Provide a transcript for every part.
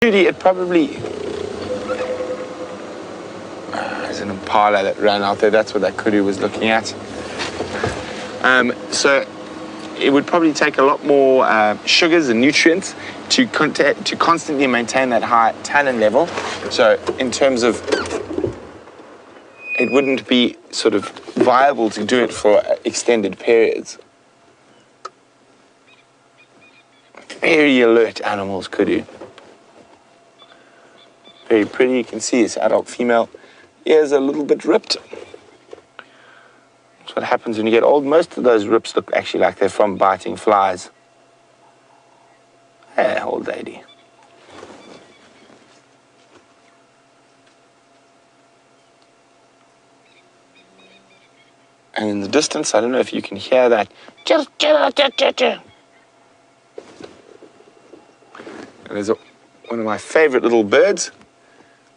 It probably... there's an impala that ran out there. That's what that kudu was looking at. So it would probably take a lot more sugars and nutrients to constantly maintain that high tannin level. So in terms of, it wouldn't be sort of viable to do it for extended periods. Very alert animals, kudu. Very pretty. You can see it's adult female. Ears a little bit ripped. That's what happens when you get old. Most of those rips look actually like they're from biting flies. Hey, old lady. And in the distance, I don't know if you can hear that. And there's one of my favorite little birds,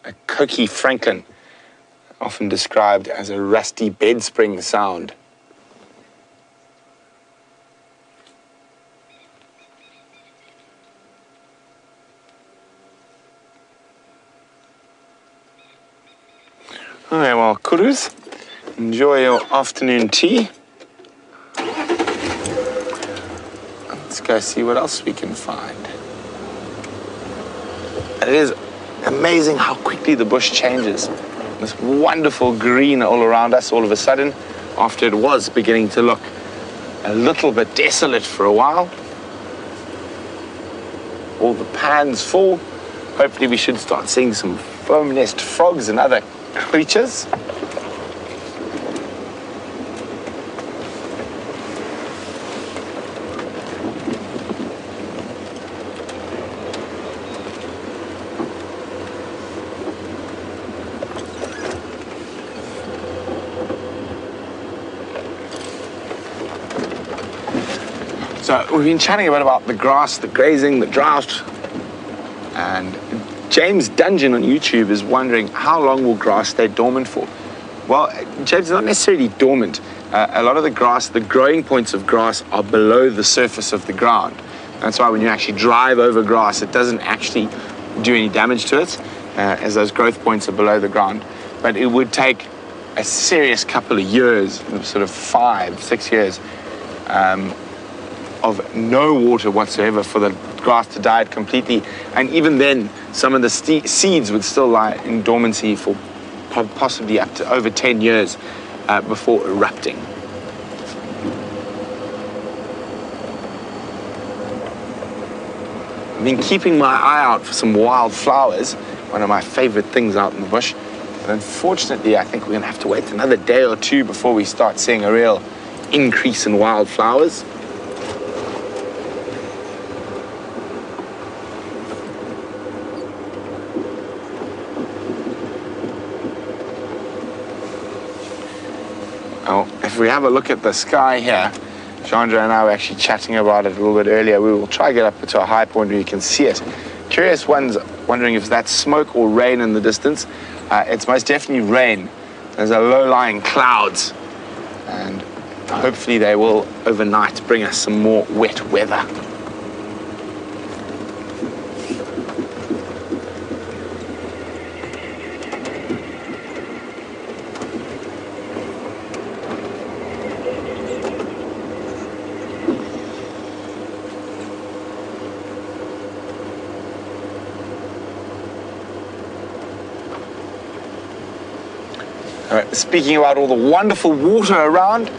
a coqui franklin, often described as a rusty bed spring sound. Okay, well, kudus, enjoy your afternoon tea. Let's go see what else we can find. It is amazing how quickly the bush changes. This wonderful green all around us all of a sudden, after it was beginning to look a little bit desolate for a while. All the pans full. Hopefully we should start seeing some foam nest frogs and other creatures. So we've been chatting a bit about the grass, the grazing, the drought, and James Dungeon on YouTube is wondering how long will grass stay dormant for? Well, James, it's not necessarily dormant. A lot of the grass, the growing points of grass are below the surface of the ground. That's why when you actually drive over grass, it doesn't actually do any damage to it, as those growth points are below the ground. But it would take a serious couple of years, sort of 5-6 years, of no water whatsoever for the grass to die completely. And even then, some of the seeds would still lie in dormancy for possibly up to over 10 years before erupting. I've been keeping my eye out for some wild flowers, one of my favorite things out in the bush. But unfortunately, I think we're gonna have to wait another day or two before we start seeing a real increase in wild flowers. Now, if we have a look at the sky here, Chandra and I were actually chatting about it a little bit earlier. We will try to get up to a high point where you can see it. Curious ones wondering if that's smoke or rain in the distance. It's most definitely rain. There's a low-lying clouds, and hopefully they will overnight bring us some more wet weather. Speaking about all the wonderful water around,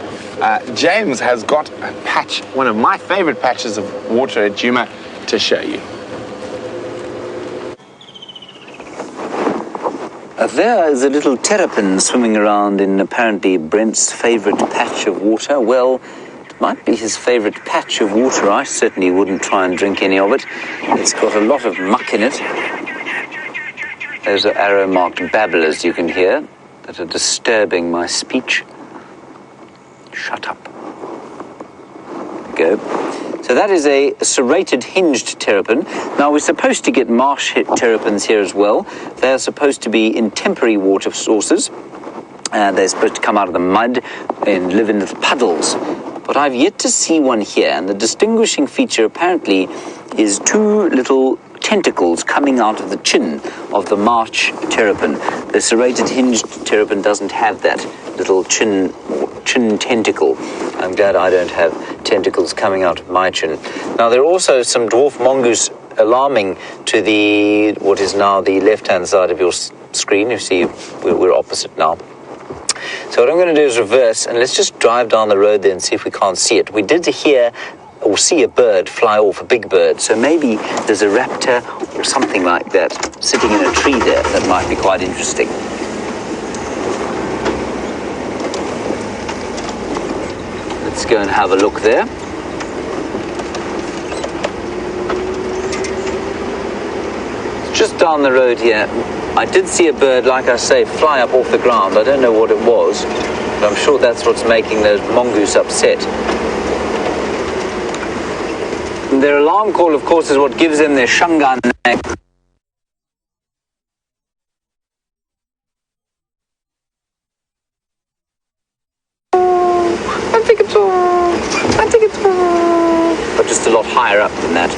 James has got a patch, one of my favorite patches of water at Djuma, to show you. There is a little terrapin swimming around in apparently Brent's favorite patch of water. Well, it might be his favorite patch of water. I certainly wouldn't try and drink any of it. It's got a lot of muck in it. Those are arrow-marked babblers you can hear that are disturbing my speech. Shut up. There we go. So that is a serrated hinged terrapin. Now we're supposed to get marsh terrapins here as well. They're supposed to be in temporary water sources. They're supposed to come out of the mud and live in little puddles. But I've yet to see one here, and the distinguishing feature apparently is two little tentacles coming out of the chin of the march terrapin. The serrated hinged terrapin doesn't have that little chin tentacle. I'm glad I don't have tentacles coming out of my chin. Now, there are also some dwarf mongoose alarming to what is now the left-hand side of your screen. You see, we're opposite now. So what I'm going to do is reverse, and let's just drive down the road there and see if we can't see it. We did hear or see a bird fly off, a big bird. So maybe there's a raptor or something like that sitting in a tree there. That might be quite interesting. Let's go and have a look there. Just down the road here, I did see a bird, like I say, fly up off the ground. I don't know what it was, but I'm sure that's what's making those mongoose upset. And their alarm call, of course, is what gives them their Shangan name. But just a lot higher up than that.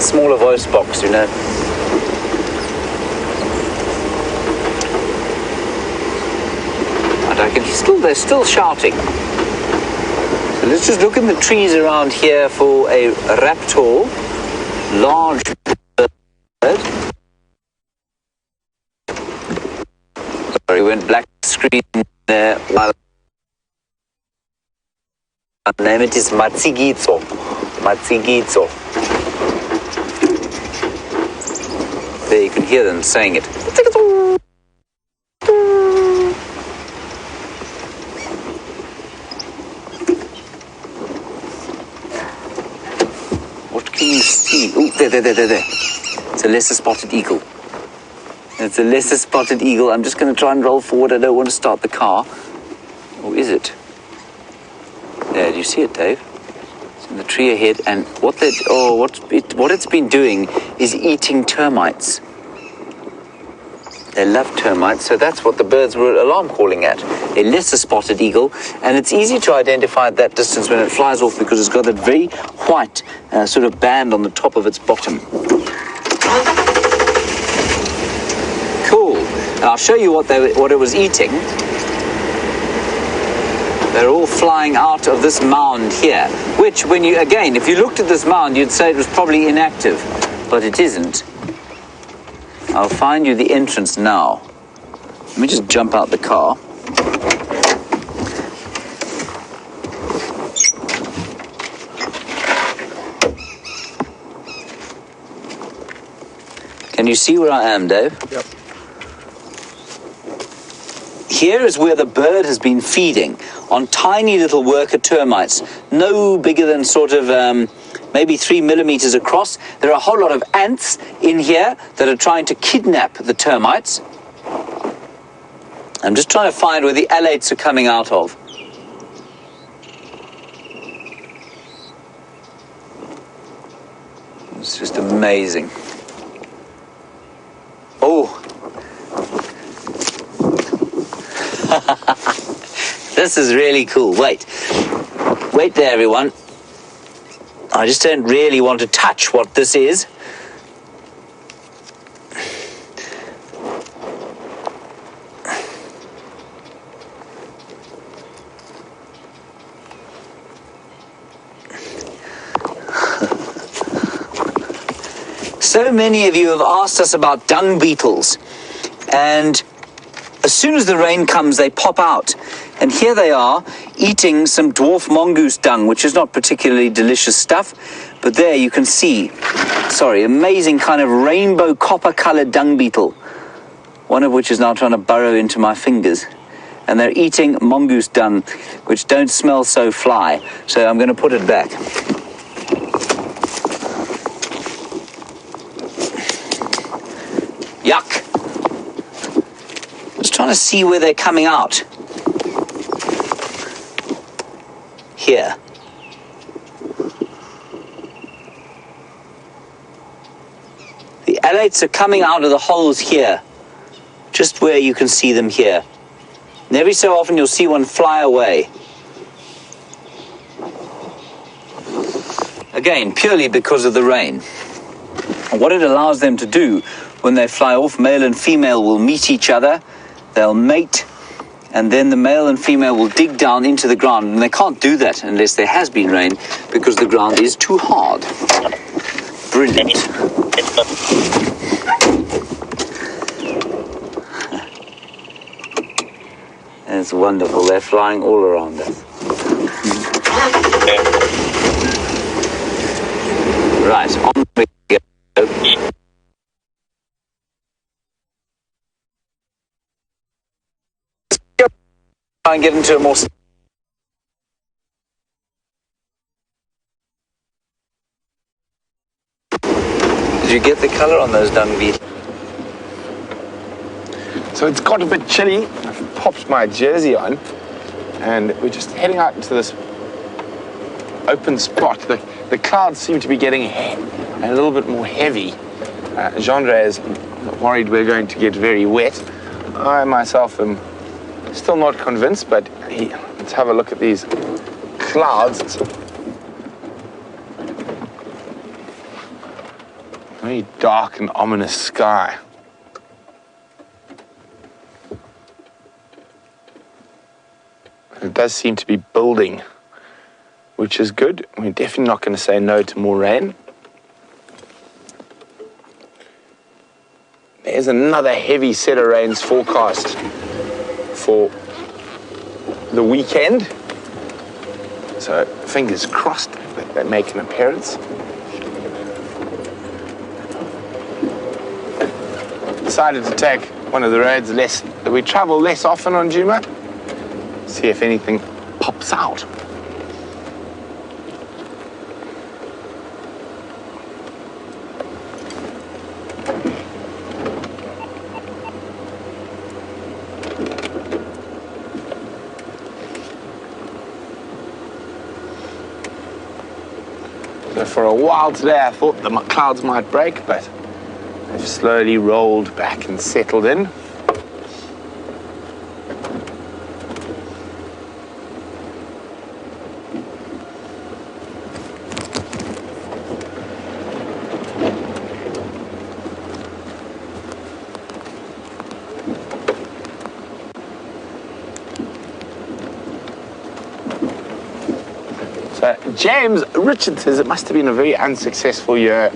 Smaller voice box, you know. And I can they're still shouting. So let's just look in the trees around here for a raptor, large bird. Sorry, went black screen there. Her name it is Matsigitso. Matsigitso. There you can hear them saying it. What can you see? Oh, there. It's a lesser spotted eagle. It's a lesser spotted eagle. I'm just going to try and roll forward. I don't want to start the car. Or is it? There, do you see it, Dave? It's in the tree ahead, and what it's been doing is eating termites. They love termites, so that's what the birds were alarm calling at. A lesser spotted eagle, and it's easy to identify at that distance when it flies off because it's got that very white sort of band on the top of its bottom. Cool. And I'll show you what it was eating. They're all flying out of this mound here, which if you looked at this mound, you'd say it was probably inactive, but it isn't. I'll find you the entrance now. Let me just jump out the car. Can you see where I am, Dave? Yep. Here is where the bird has been feeding, on tiny little worker termites, no bigger than sort of maybe 3 millimeters across. There are a whole lot of ants in here that are trying to kidnap the termites. I'm just trying to find where the alates are coming out of. It's just amazing. Oh. This is really cool. Wait there, everyone. I just don't really want to touch what this is. So many of you have asked us about dung beetles, and as soon as the rain comes, they pop out. And here they are, eating some dwarf mongoose dung, which is not particularly delicious stuff. But there you can see, amazing kind of rainbow copper-colored dung beetle. One of which is now trying to burrow into my fingers. And they're eating mongoose dung, which don't smell so fly. So I'm going to put it back. Yuck. Just trying to see where they're coming out. Here. The alates are coming out of the holes here, just where you can see them here. And every so often you'll see one fly away. Again, purely because of the rain. What it allows them to do when they fly off, male and female will meet each other, they'll mate, and then the male and female will dig down into the ground. And they can't do that unless there has been rain, because the ground is too hard. Brilliant. It's wonderful. They're flying all around us. Right, on we go. Try and get into a more... Did you get the colour on those dung beetles? So it's got a bit chilly. I've popped my jersey on, and we're just heading out into this open spot. The clouds seem to be getting a little bit more heavy. Jeandre is worried we're going to get very wet. I myself am still not convinced, but let's have a look at these clouds. It's a very dark and ominous sky. It does seem to be building, which is good. We're definitely not going to say no to more rain. There's another heavy set of rains forecast for the weekend. So fingers crossed that they make an appearance. Decided to take one of the roads that we travel less often on Djuma. See if anything pops out. So for a while today I thought the clouds might break, but they've slowly rolled back and settled in. James Richard says it must have been a very unsuccessful year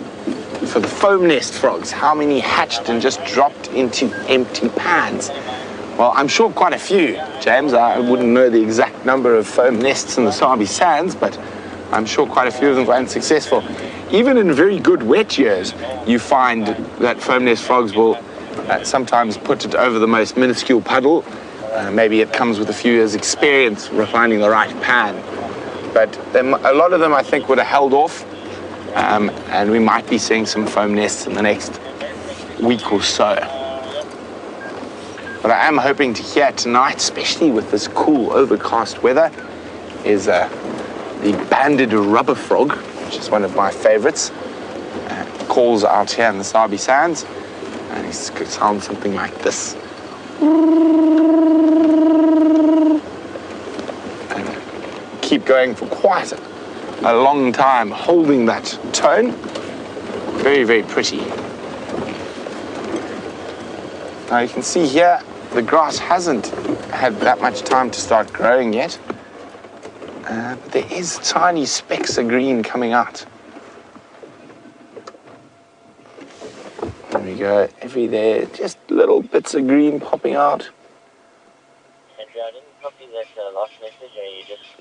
for the foam nest frogs. How many hatched and just dropped into empty pans? Well, I'm sure quite a few, James. I wouldn't know the exact number of foam nests in the Sabi Sands, but I'm sure quite a few of them were unsuccessful. Even in very good wet years, you find that foam nest frogs will sometimes put it over the most minuscule puddle. Maybe it comes with a few years' experience of finding the right pan. But a lot of them, I think, would have held off, and we might be seeing some foam nests in the next week or so. But I am hoping to hear tonight, especially with this cool, overcast weather, is the banded rubber frog, which is one of my favorites. Calls out here in the Sabi Sands, and it sounds something like this. Keep going for quite a long time, holding that tone. Very, very pretty. Now you can see here, the grass hasn't had that much time to start growing yet. But there is tiny specks of green coming out. There we go, there, just little bits of green popping out.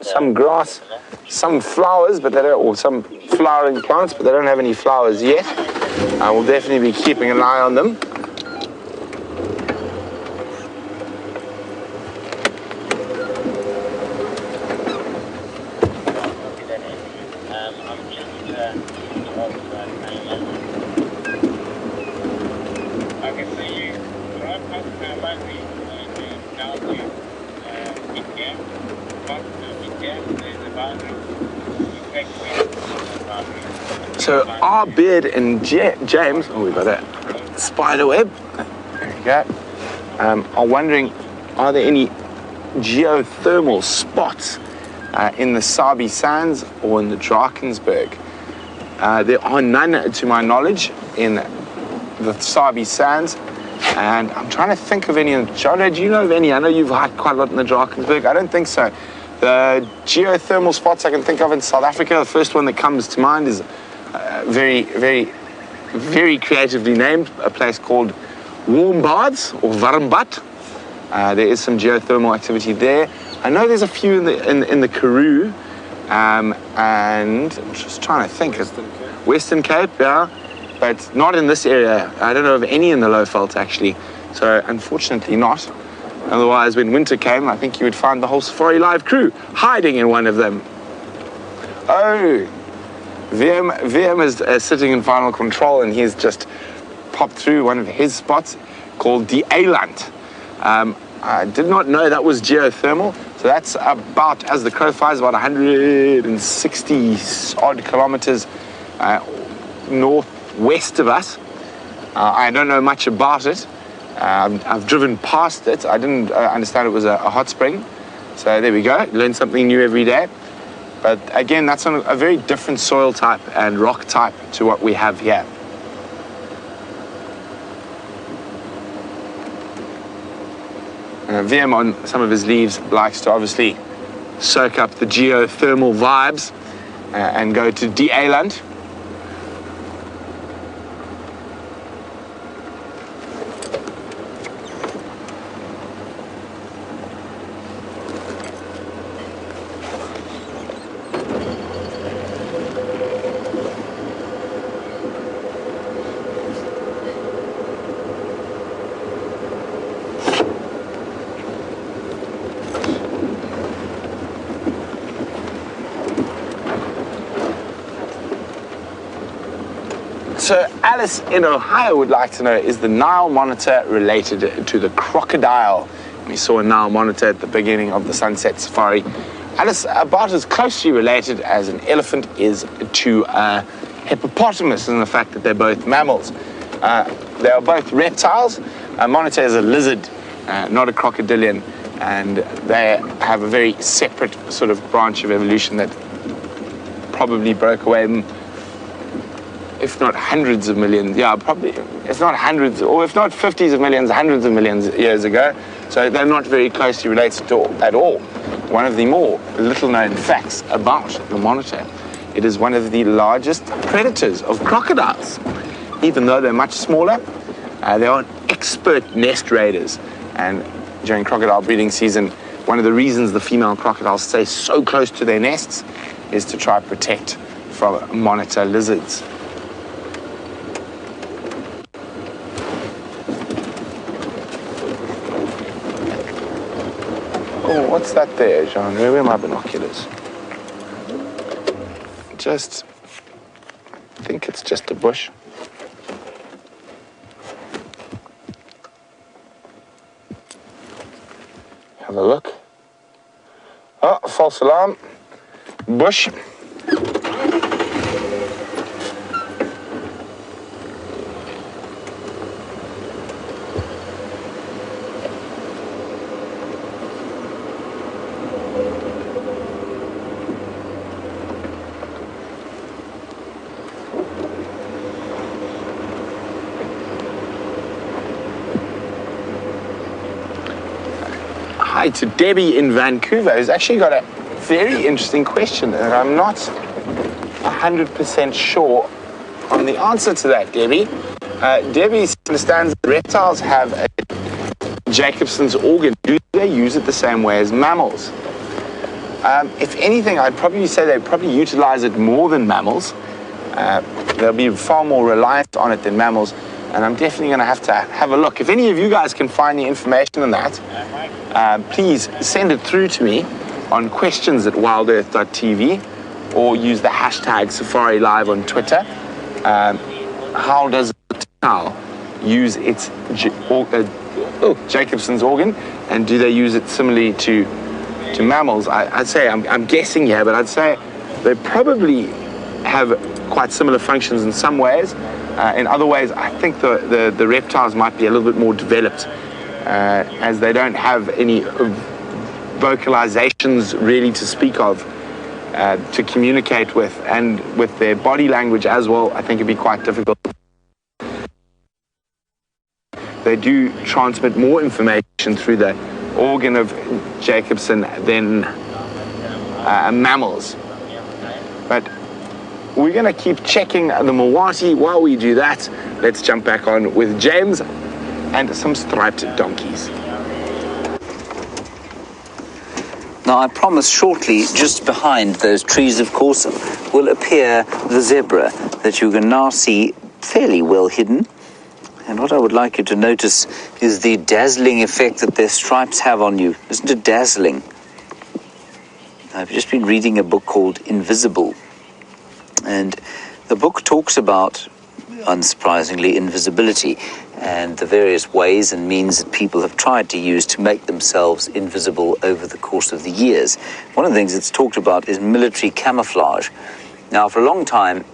Some grass, some flowers, but they don't, or some flowering plants, but they don't have any flowers yet. I will definitely be keeping an eye on them. So our Beard and James, oh, we've got that spider web, there we go, are wondering, are there any geothermal spots in the Sabi Sands or in the Drakensberg? There are none to my knowledge. in the Sabi Sands. And I'm trying to think of any. John, do you know of any? I know you've hiked quite a lot in the Drakensberg. I don't think so. The geothermal spots I can think of in South Africa, the first one that comes to mind is very, very, very creatively named, a place called Warm Baths or Warmbad. There is some geothermal activity there. I know there's a few in the Karoo, and I'm just trying to think. Western Cape, yeah, but not in this area. I don't know of any in the Lowveld actually, so unfortunately not. Otherwise, when winter came, I think you would find the whole Safari Live crew hiding in one of them. Oh, VM is sitting in final control, and he's just popped through one of his spots called the Eland. I did not know that was geothermal. So that's about, as the crow flies, about 160 odd kilometers northwest of us. I don't know much about it. I've driven past it. I didn't understand it was a hot spring. So there we go. Learn something new every day. But again, that's on a very different soil type and rock type to what we have here. VM on some of his leaves likes to obviously soak up the geothermal vibes and go to Die Eiland. So Alice in Ohio would like to know, is the Nile monitor related to the crocodile? We saw a Nile monitor at the beginning of the Sunset Safari. Alice, about as closely related as an elephant is to a hippopotamus in the fact that they're both mammals. They are both reptiles. A monitor is a lizard, not a crocodilian, and they have a very separate sort of branch of evolution that probably broke away, if not hundreds of millions, yeah, probably, if not hundreds, or if not 50s of millions, hundreds of millions years ago. So they're not very closely related at all. One of the more little-known facts about the monitor, it is one of the largest predators of crocodiles. Even though they're much smaller, they are expert nest raiders. And during crocodile breeding season, one of the reasons the female crocodiles stay so close to their nests is to try to protect from monitor lizards. Oh, what's that there, Jean? Where are my binoculars? I think it's just a bush. Have a look. Oh, false alarm. Bush. Hi to Debbie in Vancouver, who's actually got a very interesting question, and I'm not 100% sure on the answer to that, Debbie. Debbie understands that reptiles have a Jacobson's organ. Do they use it the same way as mammals? If anything, I'd probably say they probably utilize it more than mammals. They'll be far more reliant on it than mammals, and I'm definitely going to have a look. If any of you guys can find the information on that, please send it through to me on questions@WildEarthTV or use the hashtag Safari Live on Twitter. How does a reptile use its Jacobson's organ, and do they use it similarly to mammals? I'd say, I'm guessing here, but I'd say they probably have quite similar functions in some ways. In other ways, I think the reptiles might be a little bit more developed, as they don't have any vocalizations really to speak of to communicate with, and with their body language as well, I think it'd be quite difficult. they do transmit more information through the organ of Jacobson than mammals. But we're going to keep checking the Mawati. While we do that, let's jump back on with James and some striped donkeys. Now, I promise shortly, just behind those trees, of course, will appear the zebra that you can now see fairly well hidden. And what I would like you to notice is the dazzling effect that their stripes have on you. Isn't it dazzling? I've just been reading a book called Invisible. And the book talks about, unsurprisingly, invisibility and the various ways and means that people have tried to use to make themselves invisible over the course of the years. One of the things it's talked about is military camouflage. Now, for a long time,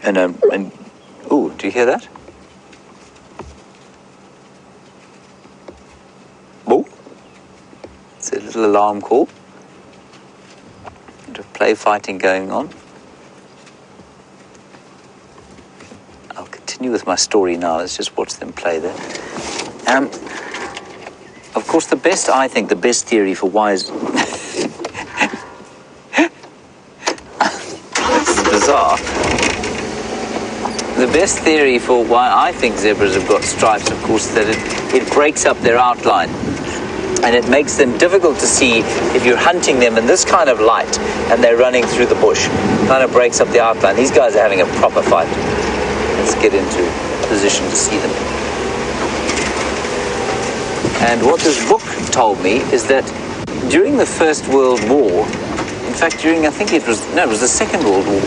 oh, do you hear that? Oh, it's a little alarm call. A bit of play fighting going on. I'll continue with my story now. Let's just watch them play there. Of course, the best theory for why is... This is bizarre. The best theory for why I think zebras have got stripes, of course, is that it breaks up their outline. And it makes them difficult to see if you're hunting them in this kind of light and they're running through the bush. It kind of breaks up the outline. These guys are having a proper fight. Let's get into position to see them. And what this book told me is that during the First World War, in fact, it was the Second World War,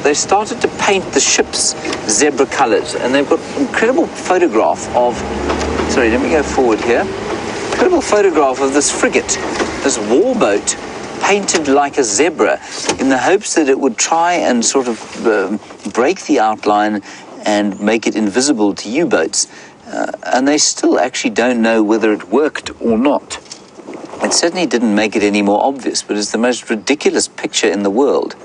they started to paint the ships zebra colors, and they've got an incredible photograph of, sorry, let me go forward here, incredible photograph of this frigate, this warboat, painted like a zebra in the hopes that it would try and sort of break the outline and make it invisible to U-boats. And they still actually don't know whether it worked or not. It certainly didn't make it any more obvious, but it's the most ridiculous picture in the world.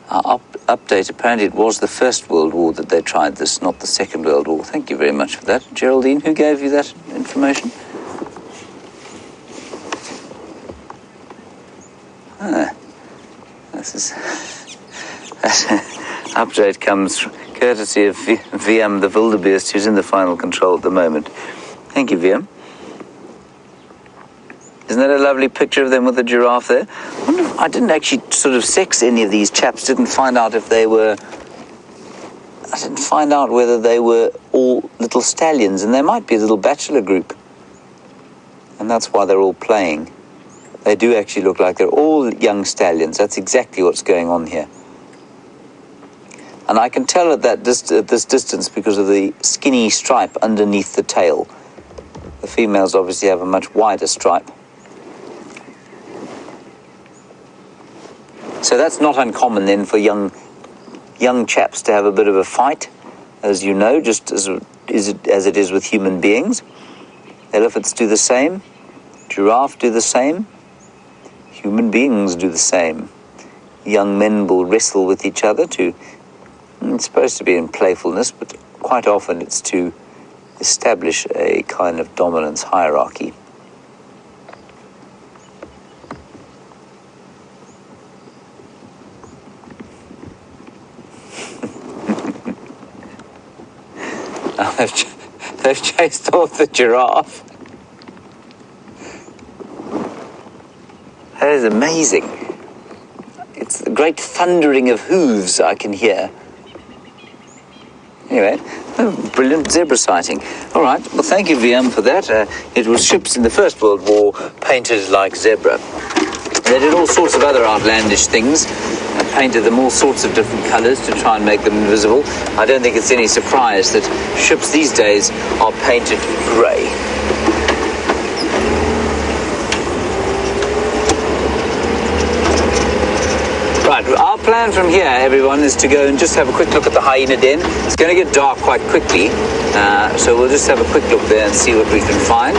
Update, apparently it was the First World War that they tried this, not the Second World War. Thank you very much for that. Geraldine, who gave you that information? This is... Update comes courtesy of VM, the wildebeest, who's in the final control at the moment. Thank you, VM. Isn't that a lovely picture of them with the giraffe there? I didn't actually sort of sex any of these chaps. I didn't find out whether they were all little stallions, and there might be a little bachelor group. And that's why they're all playing. They do actually look like they're all young stallions. That's exactly what's going on here. And I can tell at this distance because of the skinny stripe underneath the tail. The females obviously have a much wider stripe. So that's not uncommon then for young chaps to have a bit of a fight, as you know, just as it is with human beings. Elephants do the same. Giraffe do the same. Human beings do the same. Young men will wrestle with each other it's supposed to be in playfulness, but quite often it's to establish a kind of dominance hierarchy. They've chased off the giraffe. That is amazing. It's the great thundering of hooves I can hear. Anyway, brilliant zebra sighting. All right, well, thank you, VM, for that. It was ships in the First World War painted like zebra. They did all sorts of other outlandish things, painted them all sorts of different colors to try and make them invisible. I don't think it's any surprise that ships these days are painted gray. Right, our plan from here, everyone, is to go and just have a quick look at the hyena den. It's going to get dark quite quickly, so we'll just have a quick look there and see what we can find.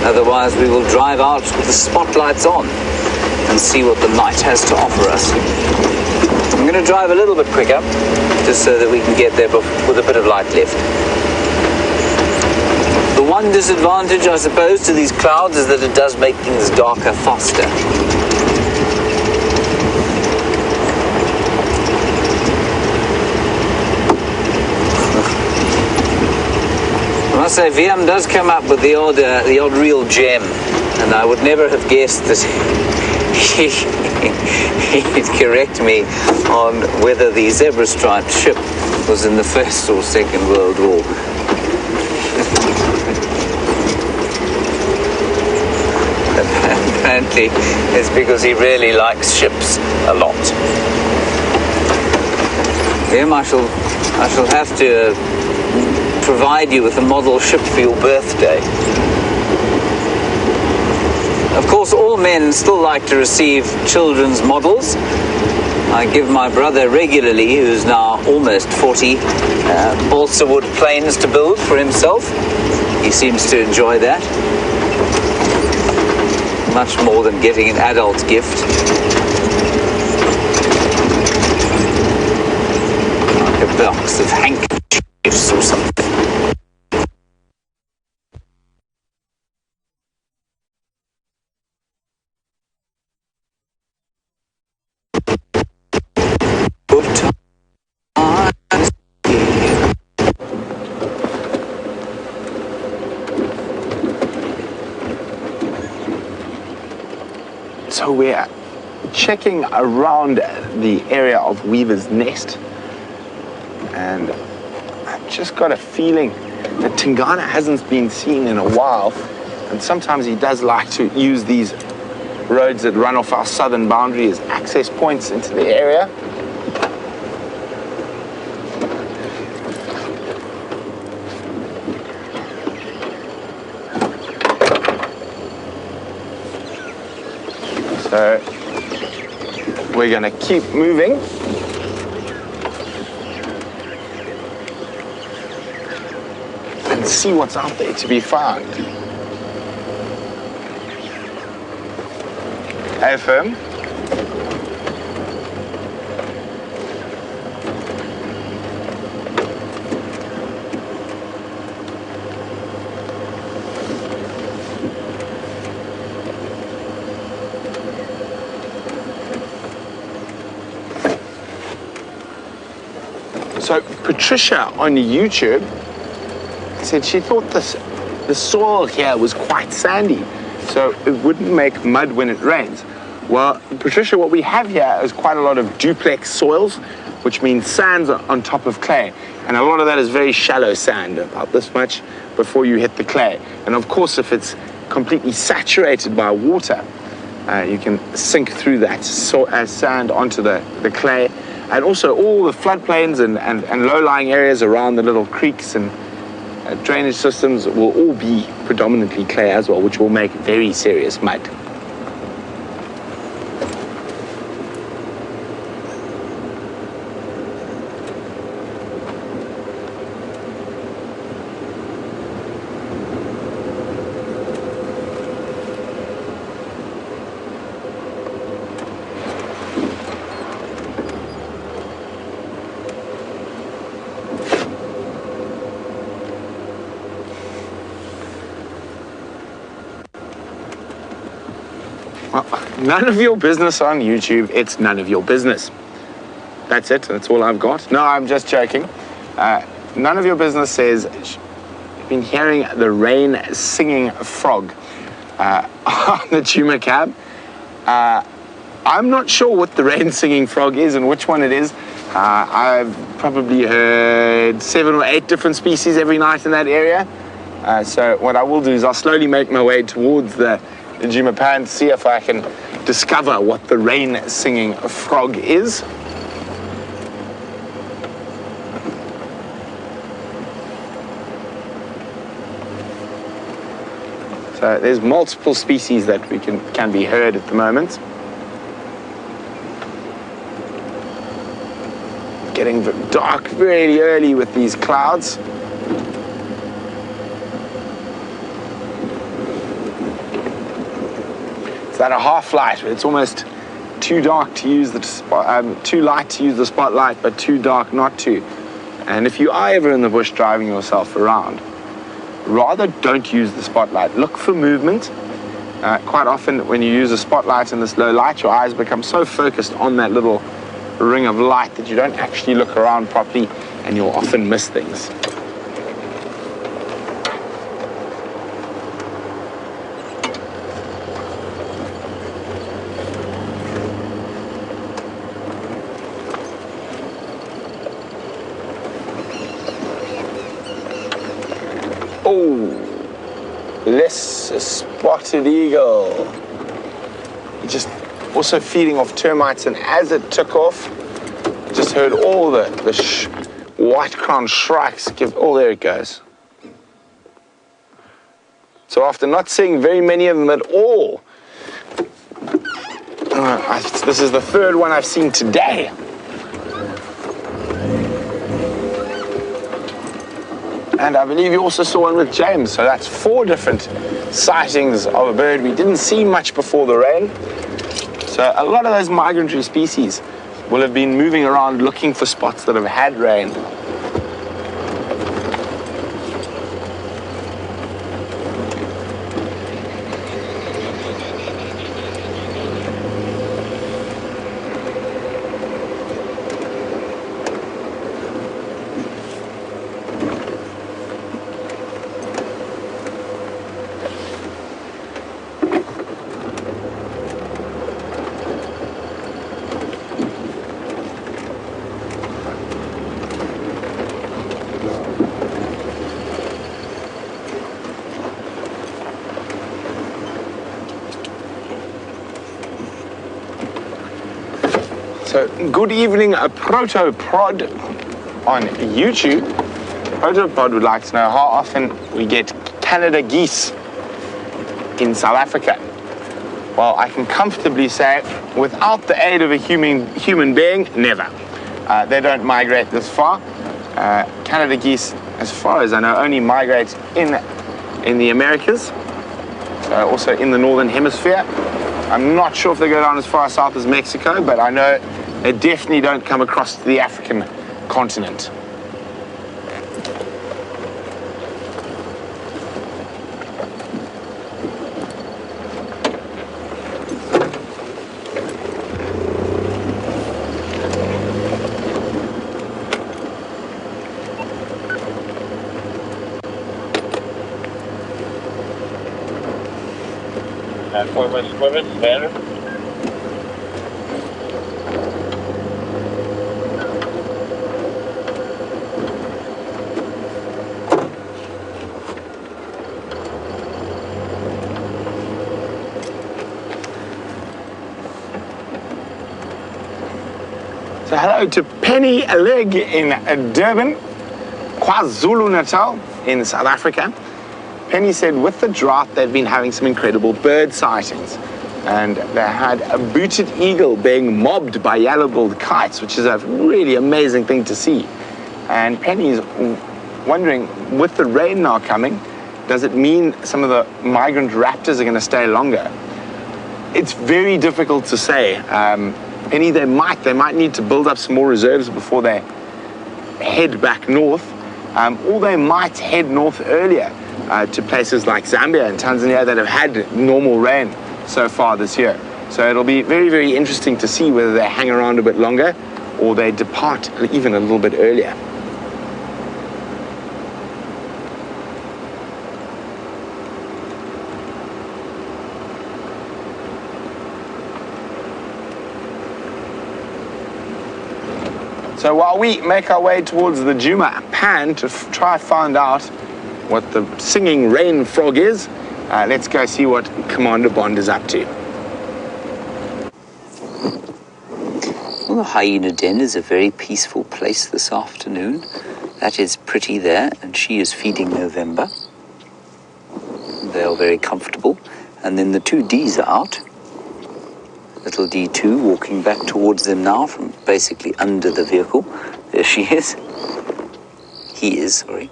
Otherwise, we will drive out with the spotlights on and see what the night has to offer us. I'm going to drive a little bit quicker, just so that we can get there with a bit of light left. The one disadvantage, I suppose, to these clouds is that it does make things darker faster. I must say, VM does come up with the odd real gem, and I would never have guessed that he'd correct me on whether the zebra-striped ship was in the First or Second World War. Apparently, it's because he really likes ships a lot. VM, I shall have to provide you with a model ship for your birthday. Of course, all men still like to receive children's models. I give my brother regularly, who's now almost 40, balsa wood planes to build for himself. He seems to enjoy that much more than getting an adult gift. Like a box of handkerchiefs or something. So we're checking around the area of Weaver's Nest, and I've just got a feeling that Tingana hasn't been seen in a while, and sometimes he does like to use these roads that run off our southern boundary as access points into the area. So we're going to keep moving. And see what's out there to be found. Hey, firm. So Patricia on YouTube said she thought the soil here was quite sandy, so it wouldn't make mud when it rains. Well, Patricia, what we have here is quite a lot of duplex soils, which means sands on top of clay. And a lot of that is very shallow sand, about this much before you hit the clay. And of course, if it's completely saturated by water, you can sink through that sand onto the clay. And also all the floodplains and low-lying areas around the little creeks and drainage systems will all be predominantly clay as well, which will make very serious mud. Well, none of your business on YouTube. It's none of your business. That's it. That's all I've got. No, I'm just joking. None of your business says, I've been hearing the rain singing frog on the Djuma cab. I'm not sure what the rain singing frog is and which one it is. I've probably heard 7 or 8 different species every night in that area. So what I will do is I'll slowly make my way towards the Djuma pan to see if I can discover what the rain singing frog is. So there's multiple species that we can be heard at the moment. Getting dark really early with these clouds. It's at a half light, but it's almost too dark to use the too light to use the spotlight, but too dark not to. And if you are ever in the bush driving yourself around, rather don't use the spotlight. Look for movement. Quite often when you use a spotlight in this low light, your eyes become so focused on that little ring of light that you don't actually look around properly, and you'll often miss things. Oh, less spotted eagle. Just also feeding off termites, and as it took off, just heard all the white-crowned shrikes give. Oh, there it goes. So after not seeing very many of them at all, this is the third one I've seen today. And I believe you also saw one with James, so that's 4 different sightings of a bird we didn't see much before the rain. So a lot of those migratory species will have been moving around looking for spots that have had rain. So, good evening, a protopod on YouTube. Protopod would like to know how often we get Canada geese in South Africa. Well, I can comfortably say, without the aid of a human being, never. They don't migrate this far. Canada geese, as far as I know, only migrate in the Americas, also in the northern hemisphere. I'm not sure if they go down as far south as Mexico, but I know they definitely don't come across to the African continent. Swimming, better. So hello to Penny Leg in Durban, KwaZulu-Natal in South Africa. Penny said with the drought they've been having some incredible bird sightings, and they had a booted eagle being mobbed by yellow-billed kites, which is a really amazing thing to see. And Penny's wondering, with the rain now coming, does it mean some of the migrant raptors are going to stay longer? It's very difficult to say. Penny, they might need to build up some more reserves before they head back north, or they might head north earlier to places like Zambia and Tanzania that have had normal rain so far this year. So it'll be very, very interesting to see whether they hang around a bit longer or they depart even a little bit earlier. So while we make our way towards the Djuma pan to try to find out what the singing rain frog is, let's go see what Commander Bond is up to. Well, the hyena den is a very peaceful place this afternoon. That is Pretty there, and she is feeding November. They are very comfortable. And then the 2 Ds are out. Little D2 walking back towards them now from basically under the vehicle. There she is. He is, sorry.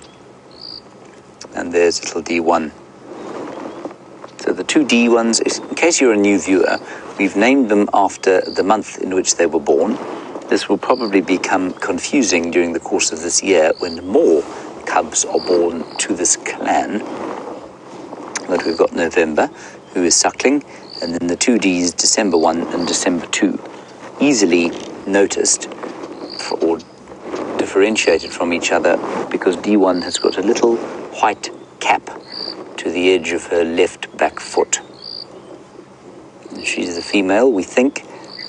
And there's little D1. So the 2 D1s, in case you're a new viewer, we've named them after the month in which they were born. This will probably become confusing during the course of this year when more cubs are born to this clan. But we've got November, who is suckling, and then the two Ds, December 1 and December 2, easily noticed or differentiated from each other because D1 has got a little white cap to the edge of her left back foot. And she's a female, we think,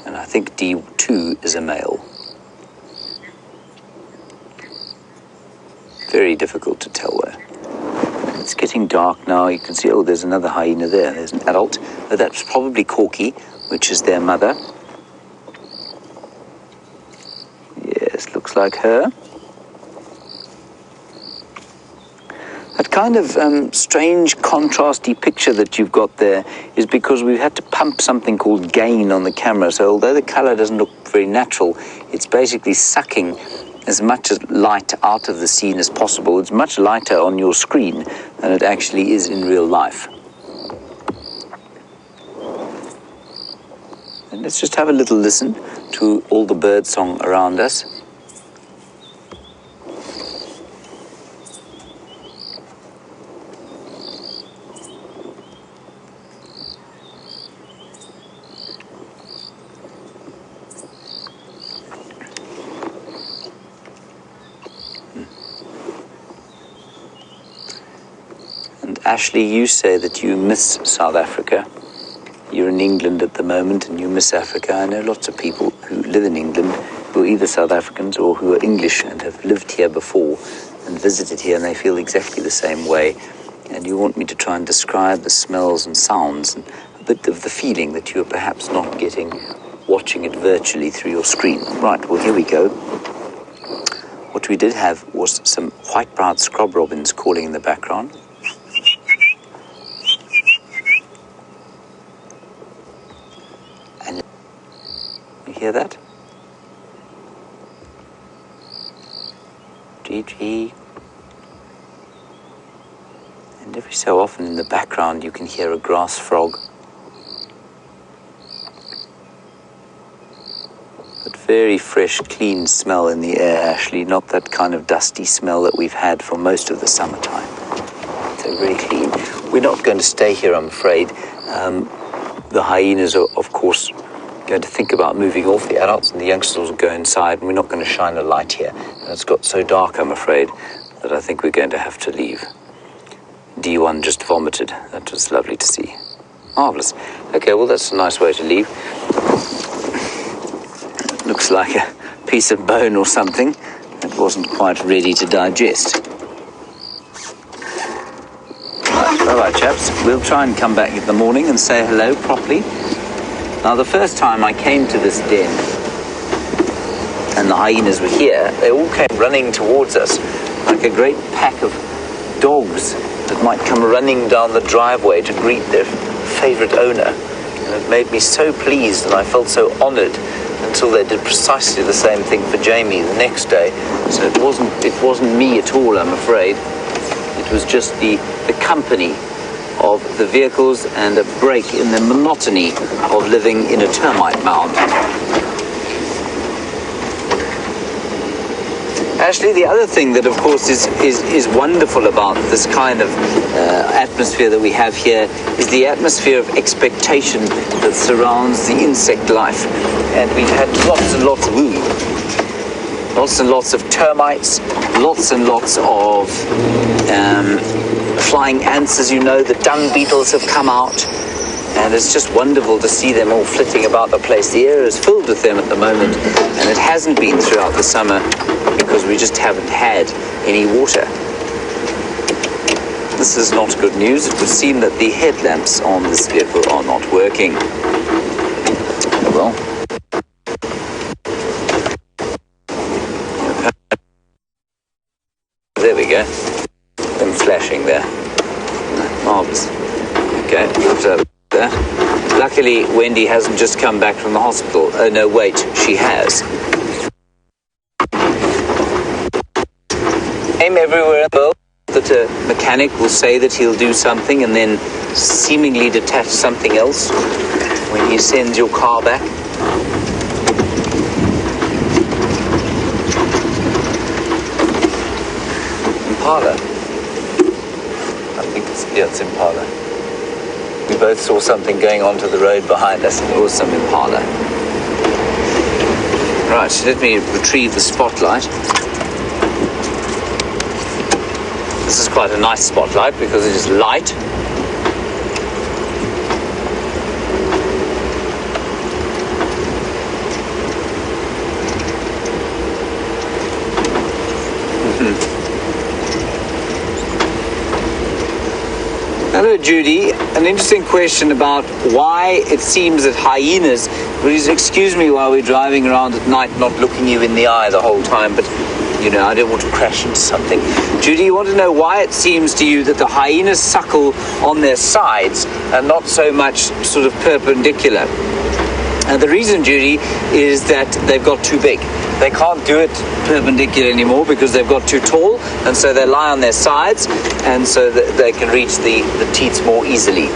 and I think D2 is a male. Very difficult to tell though. It's getting dark now. You can see, oh, there's another hyena there. There's an adult. Oh, that's probably Corky, which is their mother. Yes, looks like her. That kind of strange, contrasty picture that you've got there is because we've had to pump something called gain on the camera. So although the color doesn't look very natural, it's basically sucking as much light out of the scene as possible. It's much lighter on your screen than it actually is in real life. And let's just have a little listen to all the bird song around us. Ashley, you say that you miss South Africa. You're in England at the moment and you miss Africa. I know lots of people who live in England who are either South Africans or who are English and have lived here before and visited here, and they feel exactly the same way. And you want me to try and describe the smells and sounds and a bit of the feeling that you are perhaps not getting watching it virtually through your screen. Right, well, here we go. What we did have was some white-browed scrub robins calling in the background. Hear that? GG. And every so often in the background you can hear a grass frog. But very fresh, clean smell in the air, Ashley. Not that kind of dusty smell that we've had for most of the summertime. So very clean. We're not going to stay here, I'm afraid. The hyenas are, of course, going to think about moving off. The adults and the youngsters will go inside, and we're not going to shine a light here. And it's got so dark, I'm afraid, that I think we're going to have to leave. D1 just vomited. That was lovely to see. Marvellous. Okay, well, that's a nice way to leave. Looks like a piece of bone or something that wasn't quite ready to digest. All right, chaps, we'll try and come back in the morning and say hello properly. Now, the first time I came to this den and the hyenas were here, they all came running towards us like a great pack of dogs that might come running down the driveway to greet their favorite owner. And it made me so pleased, and I felt so honored until they did precisely the same thing for Jamie the next day. So it wasn't me at all, I'm afraid. It was just the company of the vehicles and a break in the monotony of living in a termite mound. Ashley, the other thing that, of course, is wonderful about this kind of atmosphere that we have here is the atmosphere of expectation that surrounds the insect life. And we've had lots and lots of termites, lots and lots of flying ants, as you know. The dung beetles have come out, and it's just wonderful to see them all flitting about the place. The air is filled with them at the moment, and it hasn't been throughout the summer because we just haven't had any water. This is not good news. It would seem that the headlamps on this vehicle are not working. Well, there we go. Them flashing there. Marvellous. Okay, observe that. Luckily, Wendy hasn't just come back from the hospital. Oh, no, wait, she has. Same everywhere in the world that a mechanic will say that he'll do something and then seemingly detach something else. when he sends your car back. Impala. I think it's Impala. We both saw something going onto the road behind us. It was some Impala. Right, so let me retrieve the spotlight. This is quite a nice spotlight because it is light. Hello, Judy. An interesting question about why it seems that hyenas... Please excuse me while we're driving around at night, not looking you in the eye the whole time, but, you know, I don't want to crash into something. Judy, you want to know why it seems to you that the hyenas suckle on their sides and not so much sort of perpendicular? And the reason, Judy, is that they've got too big. They can't do it perpendicular anymore because they've got too tall, and so they lie on their sides, and so that they can reach the teats more easily.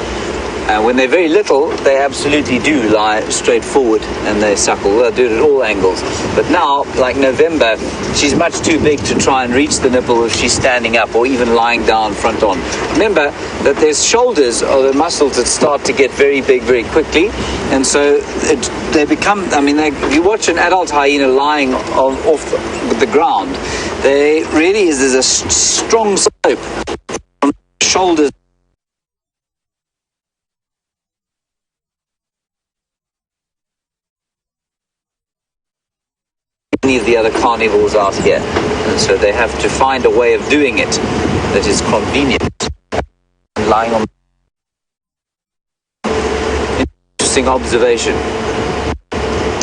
When they're very little, they absolutely do lie straight forward and they suckle. They'll do it at all angles. But now, like November, she's much too big to try and reach the nipple if she's standing up or even lying down front on. Remember that their shoulders are the muscles that start to get very big very quickly, and so they become, I mean, if you watch an adult hyena lying off the ground, there's a strong slope from the shoulders any of the other carnivores out here, and so they have to find a way of doing it that is convenient. Lying on. Interesting observation.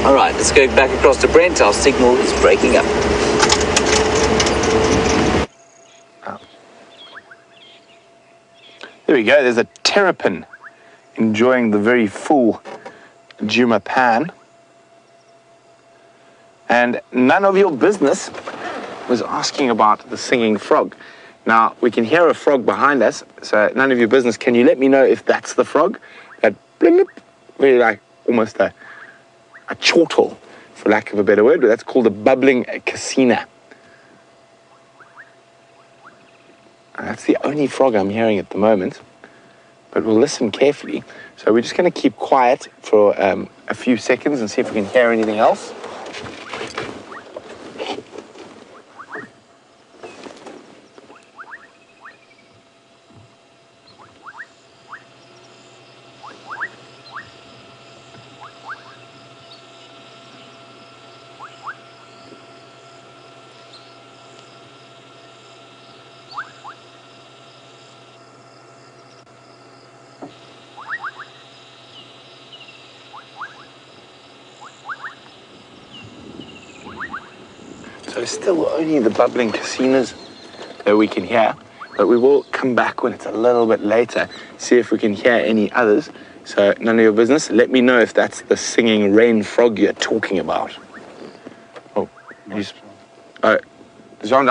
All right, let's go back across to Brent. Our signal is breaking up. There we go. There's a terrapin enjoying the very full Djuma pan. And None of Your Business was asking about the singing frog. Now, we can hear a frog behind us, so None of Your Business, can you let me know if that's the frog? That blip, really like almost a chortle, for lack of a better word, but that's called a bubbling casina. And that's the only frog I'm hearing at the moment, but we'll listen carefully. So we're just going to keep quiet for a few seconds and see if we can hear anything else. So still only the bubbling casinas that we can hear, but we will come back when it's a little bit later, see if we can hear any others. So None of Your Business, let me know if that's the singing rain frog you're talking about. Oh, I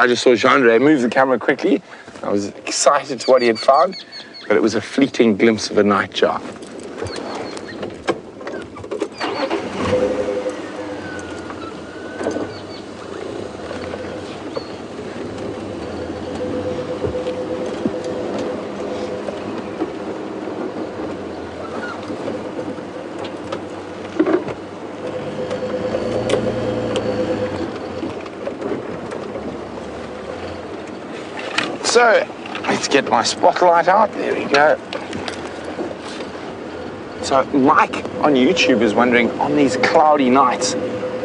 just saw Jean move the camera quickly. I was excited to what he had found, but it was a fleeting glimpse of a nightjar. So, let's get my spotlight out. There we go. So, Mike on YouTube is wondering, on these cloudy nights,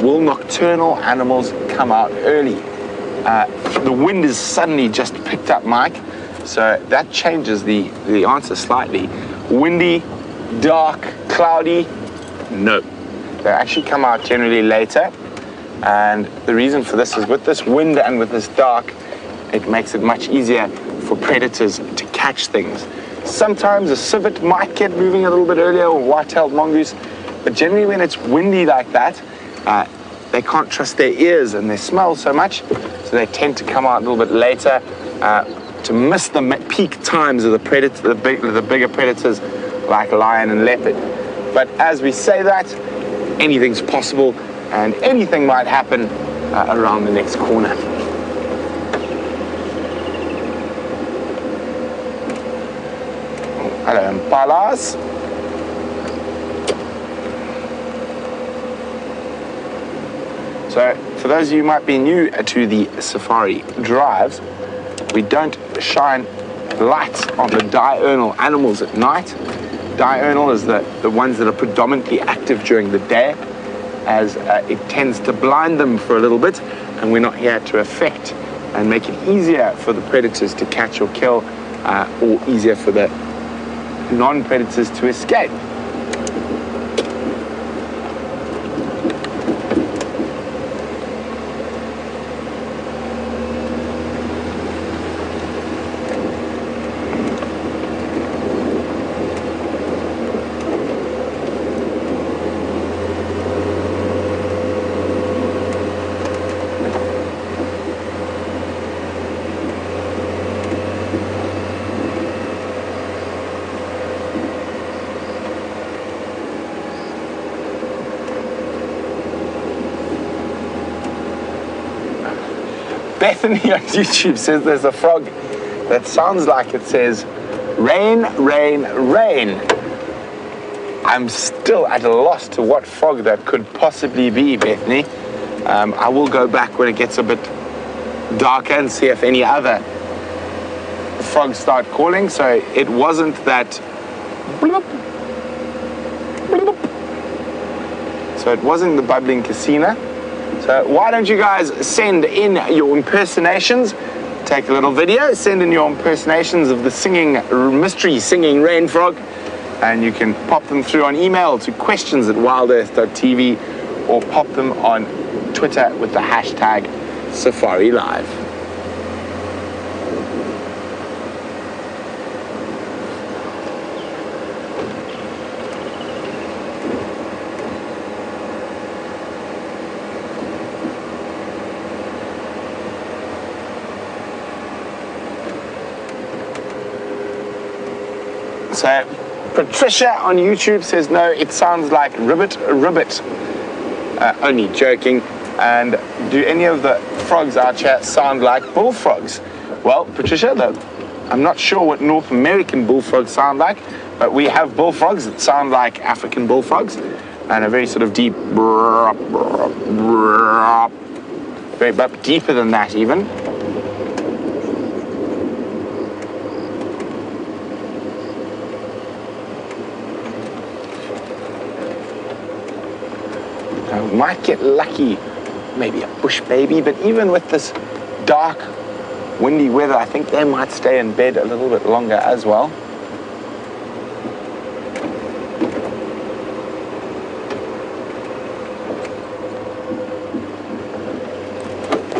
will nocturnal animals come out early? The wind has suddenly just picked up, Mike, so that changes the answer slightly. Windy, dark, cloudy, no. They actually come out generally later, and the reason for this is with this wind and with this dark, it makes it much easier for predators to catch things. Sometimes a civet might get moving a little bit earlier, or white-tailed mongoose, but generally when it's windy like that, they can't trust their ears and their smell so much, so they tend to come out a little bit later to miss the peak times of the predator, the bigger predators like lion and leopard. But as we say that, anything's possible and anything might happen around the next corner. Hello, impalas. So, for those of you who might be new to the safari drives, we don't shine lights on the diurnal animals at night. Diurnal is the ones that are predominantly active during the day, as it tends to blind them for a little bit, and we're not here to affect and make it easier for the predators to catch or kill, or easier for the non-predators to escape. Bethany on YouTube says there's a frog that sounds like it says, rain, rain, rain. I'm still at a loss to what frog that could possibly be, Bethany. I will go back when it gets a bit darker and see if any other frogs start calling. So it wasn't that bloop, bloop. So it wasn't the bubbling casino. So why don't you guys send in your impersonations? Take a little video, send in your impersonations of the mystery singing rain frog, and you can pop them through on email to questions@wildearth.tv, or pop them on Twitter with the hashtag SafariLive. So Patricia on YouTube says, no, it sounds like ribbit, ribbit. Only joking. And do any of the frogs out here sound like bullfrogs? Well, Patricia, I'm not sure what North American bullfrogs sound like, but we have bullfrogs that sound like African bullfrogs, and a very sort of deep, very but deeper than that even. We might get lucky, maybe a bush baby, but even with this dark, windy weather, I think they might stay in bed a little bit longer as well.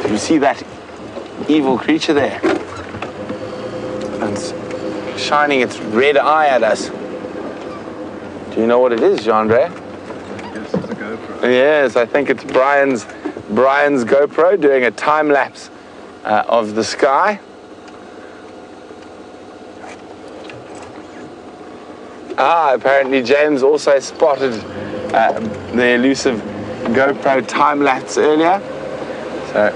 Do you see that evil creature there? And it's shining its red eye at us. Do you know what it is, Jean-Andre? Yes, I think it's Brian's GoPro doing a time lapse of the sky. Apparently James also spotted the elusive GoPro time lapse earlier. So,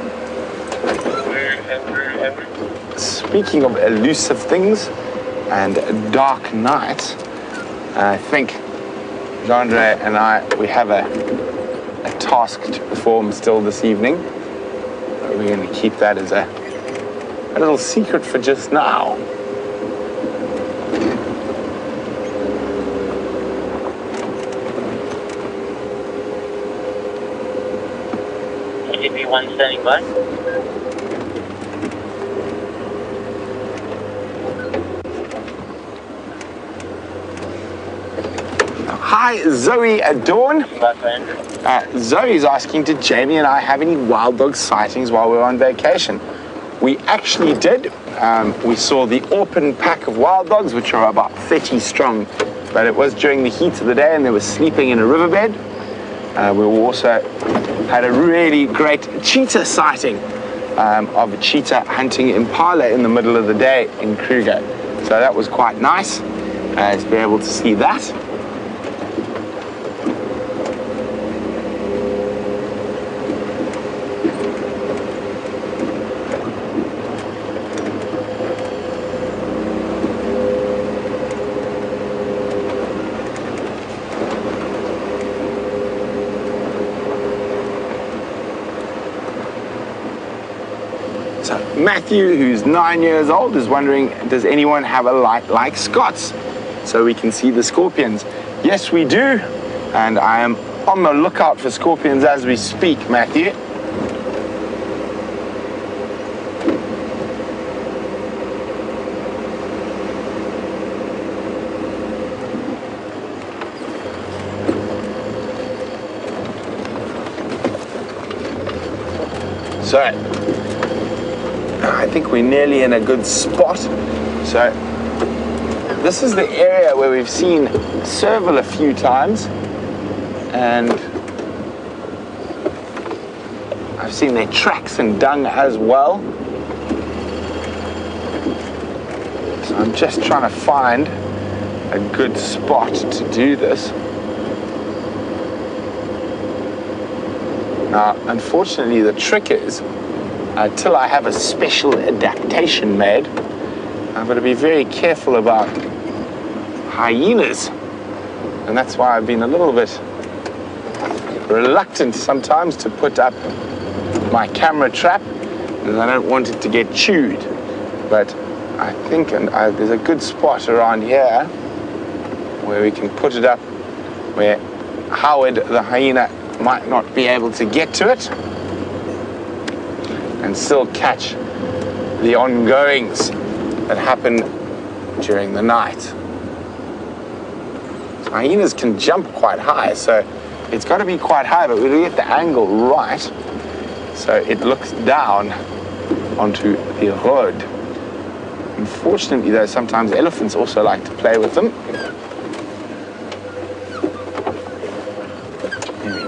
speaking of elusive things and dark night, I think Jean-Andre and we have a task to perform still this evening. We're going to keep that as a little secret for just now. KDP-1 standing by. Hi, Zoe Dawn. Zoe's asking, did Jamie and I have any wild dog sightings while we were on vacation? We actually did. We saw the Orpin pack of wild dogs, which are about 30 strong, but it was during the heat of the day and they were sleeping in a riverbed. We also had a really great cheetah sighting of a cheetah hunting impala in the middle of the day in Kruger. So that was quite nice to be able to see that. Matthew, who's 9 years old, is wondering, does anyone have a light like Scott's so we can see the scorpions? Yes, we do, and I am on the lookout for scorpions as we speak, Matthew. So, I think we're nearly in a good spot. So, this is the area where we've seen serval a few times, and I've seen their tracks and dung as well. So I'm just trying to find a good spot to do this. Now, unfortunately, the trick is, until I have a special adaptation made, I've got to be very careful about hyenas. And that's why I've been a little bit reluctant sometimes to put up my camera trap, because I don't want it to get chewed. But I think there's a good spot around here where we can put it up where Howard, the hyena, might not be able to get to it and still catch the ongoings that happen during the night. So hyenas can jump quite high, so it's got to be quite high, but we'll get the angle right so it looks down onto the road. Unfortunately, though, sometimes elephants also like to play with them.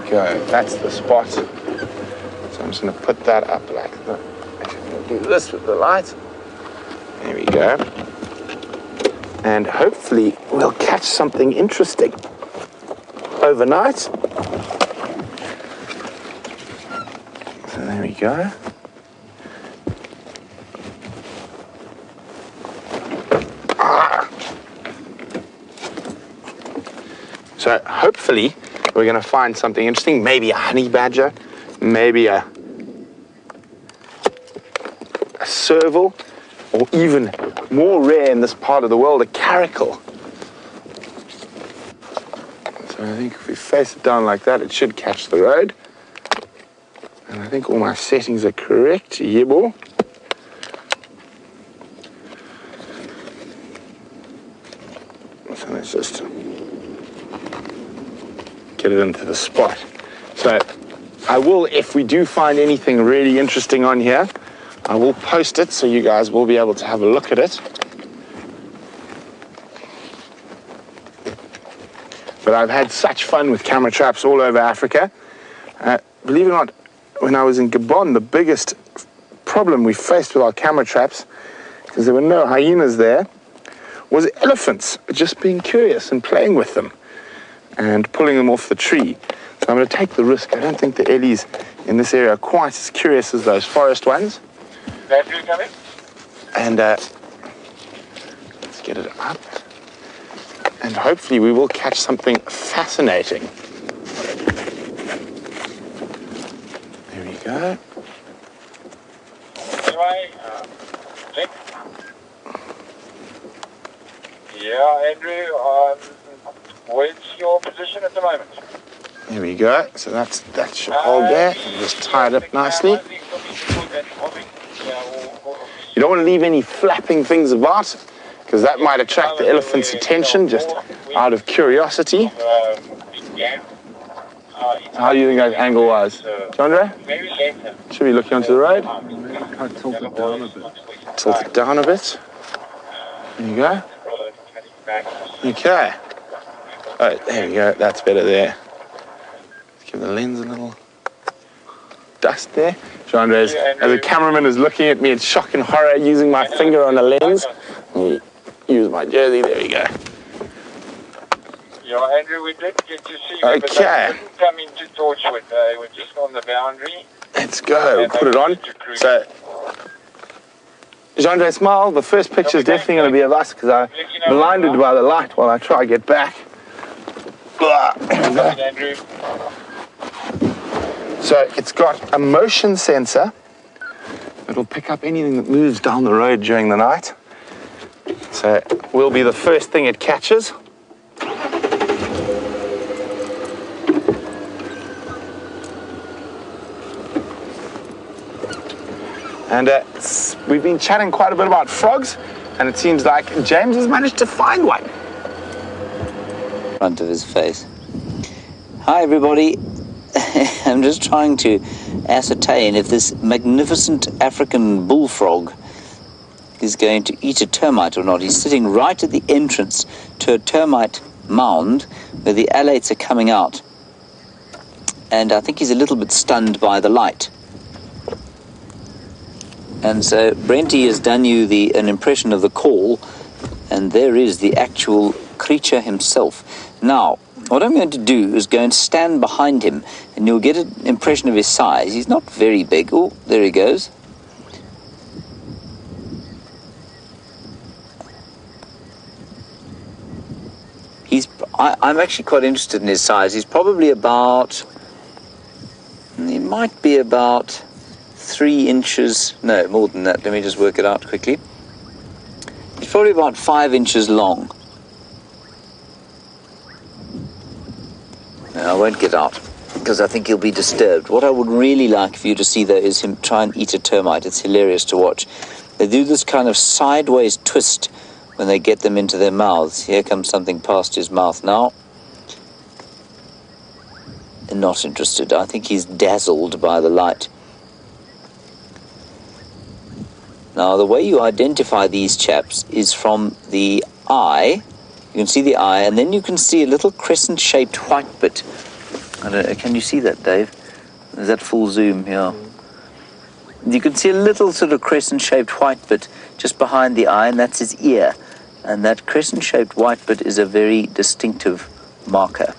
Go. That's the spot. So I'm just going to put that up like that. Do this with the light. There we go. And hopefully we'll catch something interesting overnight. So there we go. So hopefully we're going to find something interesting, maybe a honey badger, maybe a serval, or even more rare in this part of the world, a caracal. So I think if we face it down like that, it should catch the road. And I think all my settings are correct. Yebo. So let's just get it into the spot. So I will, if we do find anything really interesting on here, I will post it so you guys will be able to have a look at it. But I've had such fun with camera traps all over Africa. Believe it or not, when I was in Gabon, the biggest problem we faced with our camera traps, because there were no hyenas there, was elephants just being curious and playing with them and pulling them off the tree. So I'm going to take the risk. I don't think the ellies in this area are quite as curious as those forest ones. Battery coming? And let's get it up. And hopefully we will catch something fascinating. There we go. Anyway, Nick? Yeah, Andrew, where's your position at the moment? There we go. So that should hold there. And just tie it up nicely. You don't want to leave any flapping things about, because that might attract the elephant's attention just out of curiosity. How do you think that angle was? Chandra? Should we look onto the road? Tilt it down a bit. Tilt it down a bit. There you go. Okay. Oh, there we go. That's better there. Let's give the lens a little dust there. Chandra, as the cameraman is looking at me in shock and horror using my finger on the lens. Use my jersey. There we go. Yeah, Andrew, we did get to see them, but they didn't come into Torchwood. They were just on the boundary. Let's go. Put it on. So, Jean-Andre, smile. The first picture is definitely going to be of us, because I'm blinded by the light while I try to get back. Andrew. So it's got a motion sensor It'll pick up anything that moves down the road during the night. So we'll be the first thing it catches. And we've been chatting quite a bit about frogs, and it seems like James has managed to find one. Front of his face. Hi everybody. I'm just trying to ascertain if this magnificent African bullfrog is going to eat a termite or not. He's sitting right at the entrance to a termite mound where the alates are coming out. And I think he's a little bit stunned by the light. And so Brenty has done you an impression of the call, and there is the actual creature himself. Now, what I'm going to do is go and stand behind him, and you'll get an impression of his size. He's not very big. Oh, there he goes. I'm actually quite interested in his size. He's probably he might be about 3 inches, no, more than that. Let me just work it out quickly. He's probably about 5 inches long. No, I won't get out because I think he'll be disturbed. What I would really like for you to see, though, is him try and eat a termite. It's hilarious to watch. They do this kind of sideways twist when they get them into their mouths. Here comes something past his mouth now. Not interested. I think he's dazzled by the light. Now, the way you identify these chaps is from the eye. You can see the eye, and then you can see a little crescent-shaped white bit. I don't know, can you see that, Dave? Is that full zoom here? You can see a little sort of crescent-shaped white bit just behind the eye, and that's his ear. And that crescent-shaped white bit is a very distinctive marker.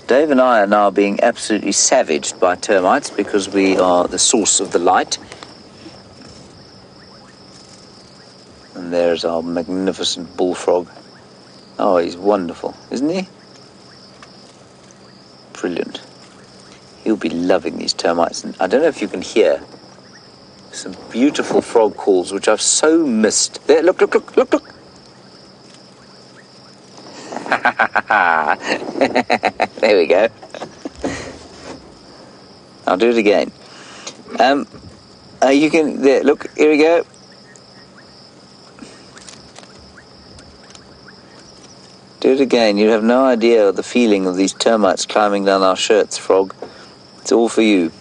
Dave and I are now being absolutely savaged by termites because we are the source of the light. And there's our magnificent bullfrog. Oh, he's wonderful, isn't he? Brilliant. He'll be loving these termites. And I don't know if you can hear some beautiful frog calls, which I've so missed. There, look, look, look, look, look. There we go. I'll do it again. You can, there, look, here we go. Do it again. You have no idea of the feeling of these termites climbing down our shirts, frog. It's all for you.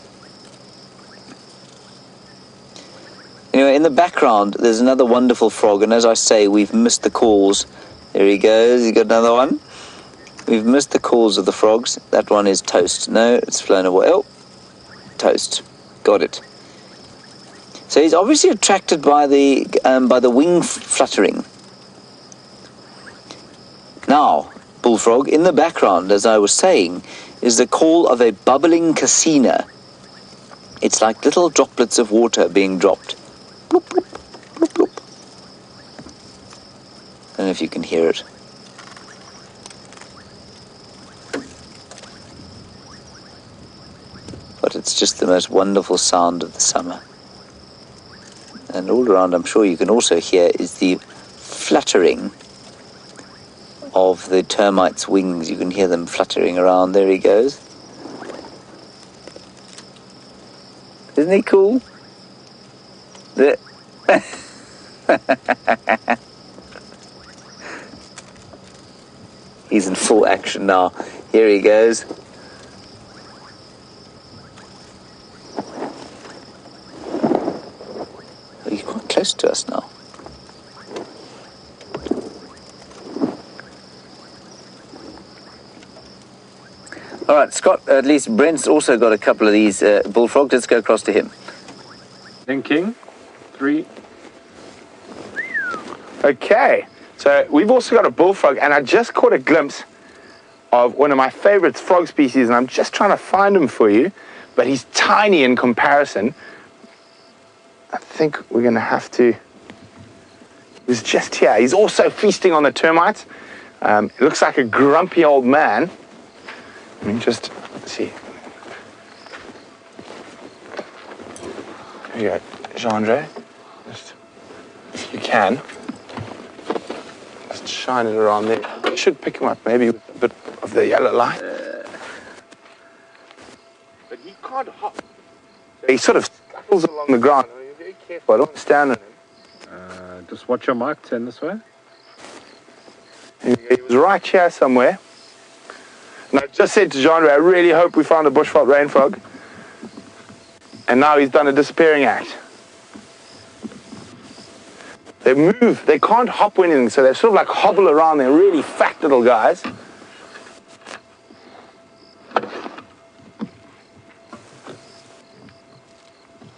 Anyway, in the background, there's another wonderful frog, and as I say, we've missed the calls. There he goes. He's got another one. We've missed the calls of the frogs. That one is toast. No, it's flown away. Oh, toast. Got it. So he's obviously attracted by the wing fluttering. Now, bullfrog, in the background, as I was saying, is the call of a bubbling casina. It's like little droplets of water being dropped. Bloop, bloop, bloop, bloop. I don't know if you can hear it. But it's just the most wonderful sound of the summer. And all around, I'm sure you can also hear, is the fluttering of the termite's wings. You can hear them fluttering around. There he goes. Isn't he cool? There. He's in full action now. Here he goes. Oh, he's quite close to us now. All right, Scott, at least Brent's also got a couple of these bullfrogs. Let's go across to him. Thinking. 3. Okay, so we've also got a bullfrog, and I just caught a glimpse of one of my favorite frog species, and I'm just trying to find him for you, but he's tiny in comparison. I think we're going to have to... He's just here. He's also feasting on the termites. He looks like a grumpy old man. Let me just see. Here you go. Jean-Andre. Just, if you can, just shine it around there. You should pick him up maybe with a bit of the yellow light. But he can't hop. So he sort of scuttles along the ground. I mean, you're very careful. I don't want to stand on him. Just watch your mark, turn this way. He was right here somewhere. And I just said to Jean-Ray, I really hope we found a bushveld rain frog. And now he's done a disappearing act. They move, they can't hop or anything, so they sort of like hobble around. They're really fat little guys.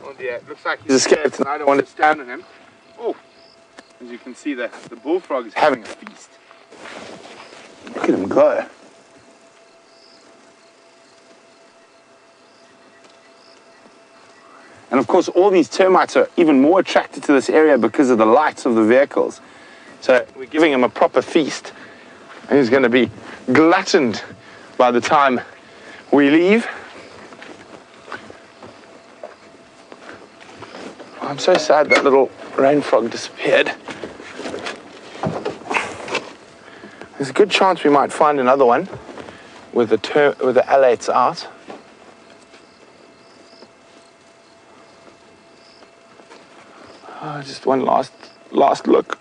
Oh dear, it looks like he's escaped and I don't want to stand on him. Oh, as you can see, the bullfrog is having a feast. Look at him go. And of course, all these termites are even more attracted to this area because of the lights of the vehicles. So we're giving him a proper feast. And he's going to be gluttoned by the time we leave. I'm so sad that little rain frog disappeared. There's a good chance we might find another one with the alates out. Oh, just one last look.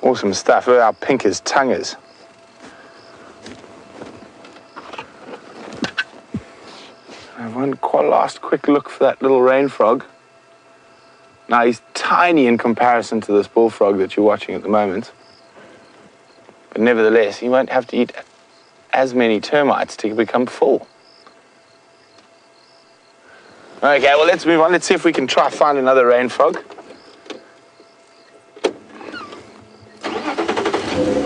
Awesome stuff. Look how pink his tongue is. I have one last quick look for that little rain frog. Now he's tiny in comparison to this bullfrog that you're watching at the moment. But nevertheless, he won't have to eat as many termites to become full. Okay, well, let's move on. Let's see if we can try find another rain frog.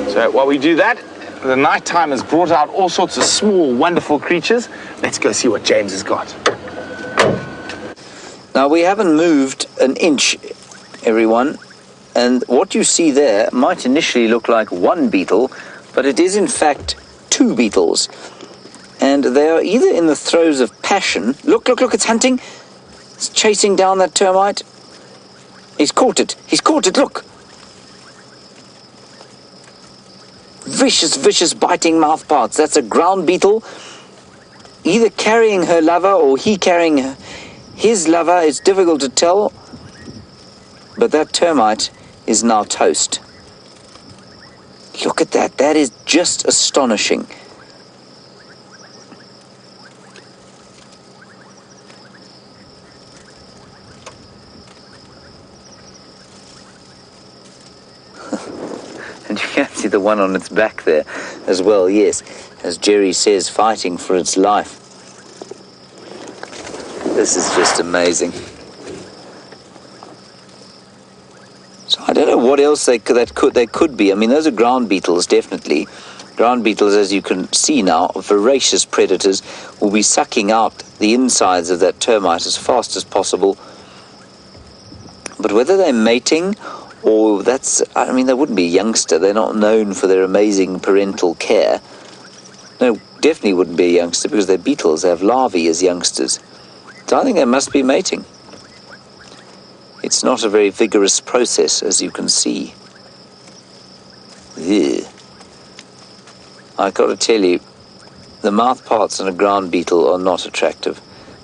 So while we do that, the night time has brought out all sorts of small, wonderful creatures. Let's go see what James has got. Now, we haven't moved an inch, everyone, and what you see there might initially look like one beetle, but it is in fact two beetles. And they are either in the throes of passion. Look, it's hunting. It's chasing down that termite. He's caught it, look. Vicious biting mouth parts. That's a ground beetle, either carrying her lover or he carrying his lover. It's difficult to tell, but that termite is now toast. Look at that. That is just astonishing. And you can see the one on its back there as well, yes, as Jerry says, fighting for its life. This is just amazing. So I don't know what else they could be. I mean, those are ground beetles, definitely. Ground beetles, as you can see now, voracious predators, will be sucking out the insides of that termite as fast as possible. But whether they're mating or they wouldn't be a youngster. They're not known for their amazing parental care. No, definitely wouldn't be a youngster because they're beetles. They have larvae as youngsters. So I think they must be mating. It's not a very vigorous process, as you can see. Ugh. I've got to tell you, the mouth parts on a ground beetle are not attractive.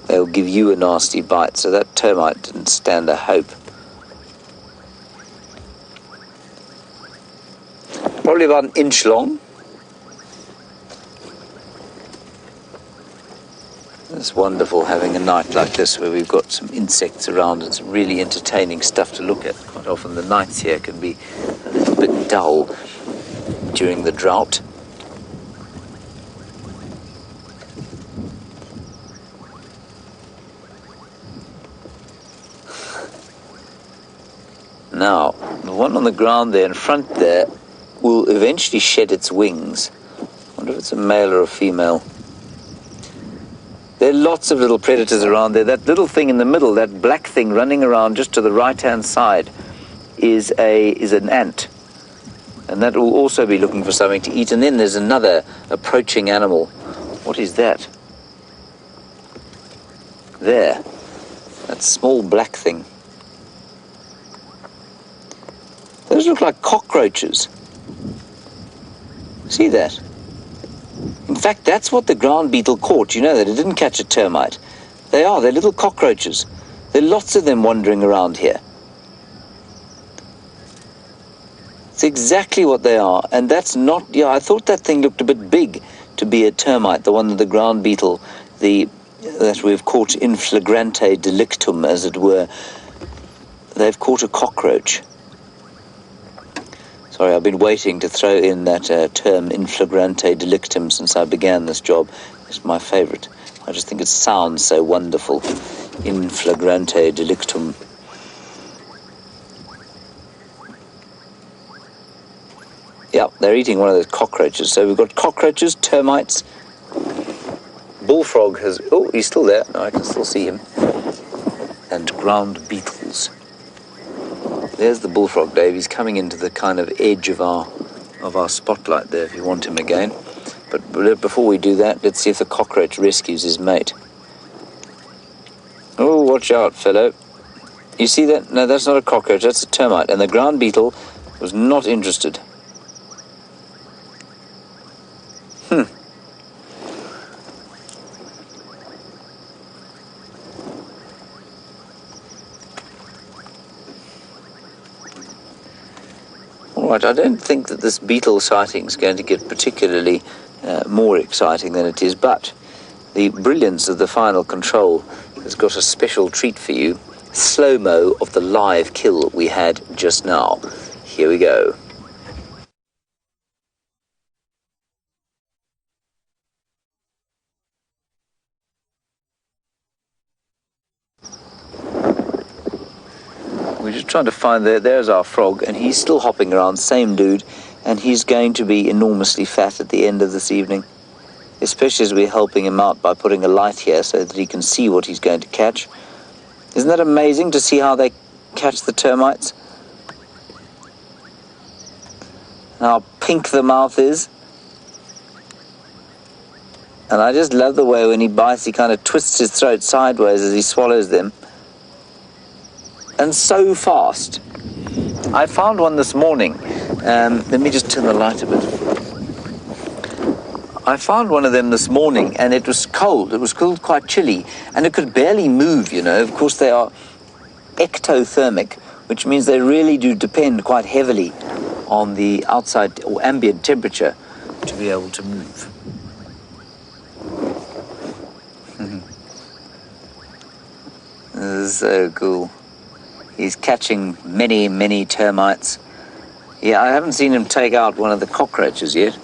They'll give you a nasty bite, so that termite didn't stand a hope. Probably about an inch long. It's wonderful having a night like this where we've got some insects around and some really entertaining stuff to look at. Quite often the nights here can be a little bit dull during the drought. Now, the one on the ground there in front there will eventually shed its wings. I wonder if it's a male or a female. There are lots of little predators around there. That little thing in the middle, that black thing running around just to the right-hand side, is an ant. And that will also be looking for something to eat. And then there's another approaching animal. What is that? There. That small black thing. Those look like cockroaches. See that? In fact, that's what the ground beetle caught. You know that it didn't catch a termite. They're little cockroaches. There are lots of them wandering around here. It's exactly what they are, and that's not, yeah, I thought that thing looked a bit big to be a termite, the one that the ground beetle, that we've caught in flagrante delictum, as it were. They've caught a cockroach. Sorry, I've been waiting to throw in that term in flagrante delictum since I began this job. It's my favorite. I just think it sounds so wonderful. In flagrante delictum. Yeah, they're eating one of those cockroaches. So we've got cockroaches, termites. Bullfrog has... Oh, he's still there. No, I can still see him. And ground beetles. There's the bullfrog, Dave. He's coming into the kind of edge of our spotlight there, if you want him again. But before we do that, let's see if the cockroach rescues his mate. Oh, watch out, fellow. You see that? No, that's not a cockroach. That's a termite. And the ground beetle was not interested. Right, I don't think that this beetle sighting is going to get particularly more exciting than it is, but the brilliance of the final control has got a special treat for you. Slow-mo of the live kill we had just now. Here we go. We're just trying to find there's our frog, and he's still hopping around, same dude, and he's going to be enormously fat at the end of this evening, especially as we're helping him out by putting a light here so that he can see what he's going to catch. Isn't that amazing to see how they catch the termites? And how pink the mouth is. And I just love the way when he bites, he kind of twists his throat sideways as he swallows them. And so fast. I found one this morning. Let me just turn the light a bit. I found one of them this morning, and it was cold. It was cold, quite chilly, and it could barely move, you know. Of course, they are ectothermic, which means they really do depend quite heavily on the outside or ambient temperature to be able to move. This is so cool. He's catching many, many termites. Yeah, I haven't seen him take out one of the cockroaches yet.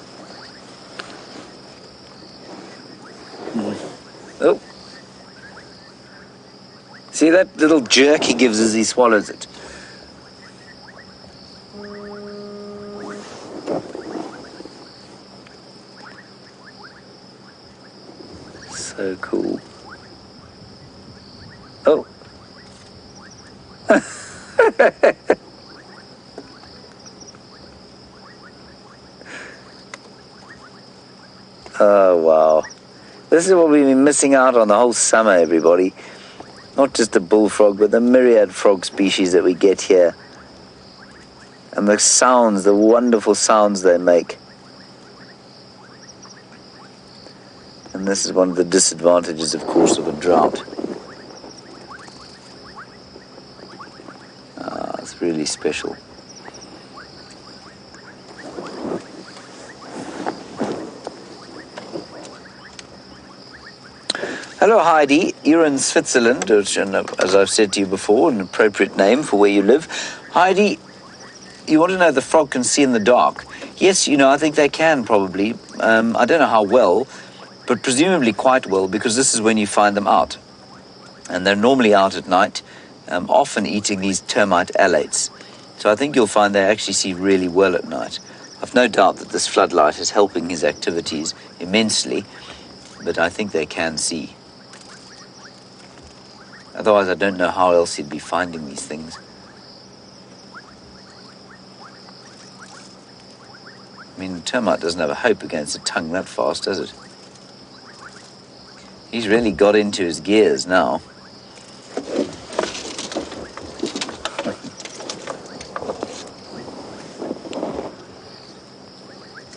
Oh. See that little jerk he gives as he swallows it? So cool. Oh. Oh, wow. This is what we've been missing out on the whole summer, everybody. Not just the bullfrog, but the myriad frog species that we get here. And the sounds, the wonderful sounds they make. And this is one of the disadvantages, of course, of a drought. It's really special. Hello, Heidi. You're in Switzerland, which, as I've said to you before, an appropriate name for where you live. Heidi, you want to know if the frog can see in the dark? Yes, you know, I think they can probably. I don't know how well, but presumably quite well, because this is when you find them out. And they're normally out at night, often eating these termite alates. So I think you'll find they actually see really well at night. I've no doubt that this floodlight is helping his activities immensely, but I think they can see. Otherwise, I don't know how else he'd be finding these things. I mean, the termite doesn't have a hope against a tongue that fast, does it? He's really got into his gears now.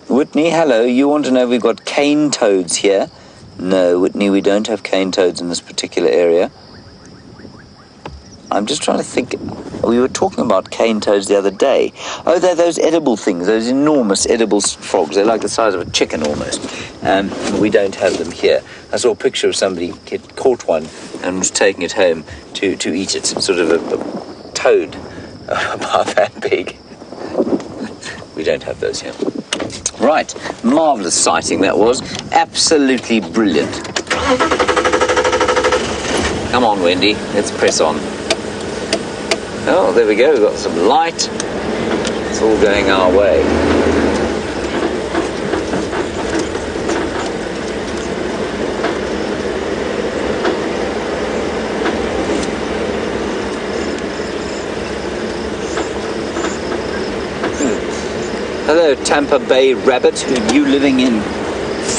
Whitney, hello. You want to know if we've got cane toads here? No, Whitney, we don't have cane toads in this particular area. I'm just trying to think. We were talking about cane toads the other day. Oh, they're those edible things, those enormous edible frogs. They're like the size of a chicken almost. We don't have them here. I saw a picture of somebody had caught one and was taking it home to eat it. Sort of a toad about that big. We don't have those here. Right, marvellous sighting that was. Absolutely brilliant. Come on, Wendy, let's press on. Oh, there we go, we've got some light. It's all going our way. Hello, Tampa Bay Rabbit, you living in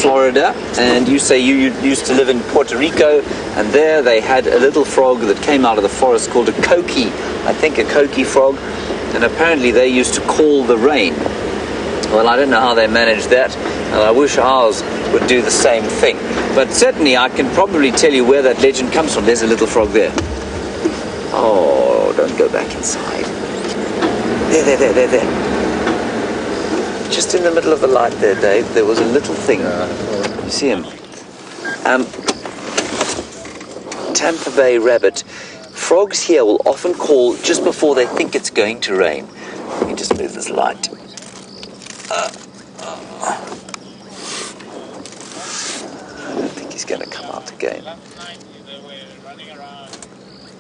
Florida, and you say you used to live in Puerto Rico, and there they had a little frog that came out of the forest called a coqui, I think a coqui frog, and apparently they used to call the rain. Well, I don't know how they managed that, and I wish ours would do the same thing. But certainly I can probably tell you where that legend comes from. There's a little frog there. Oh, don't go back inside. There. Just in the middle of the light there, Dave, there was a little thing. You see him? Tampa Bay Rabbit. Frogs here will often call just before they think it's going to rain. Let me just move this light. I don't think he's going to come out again.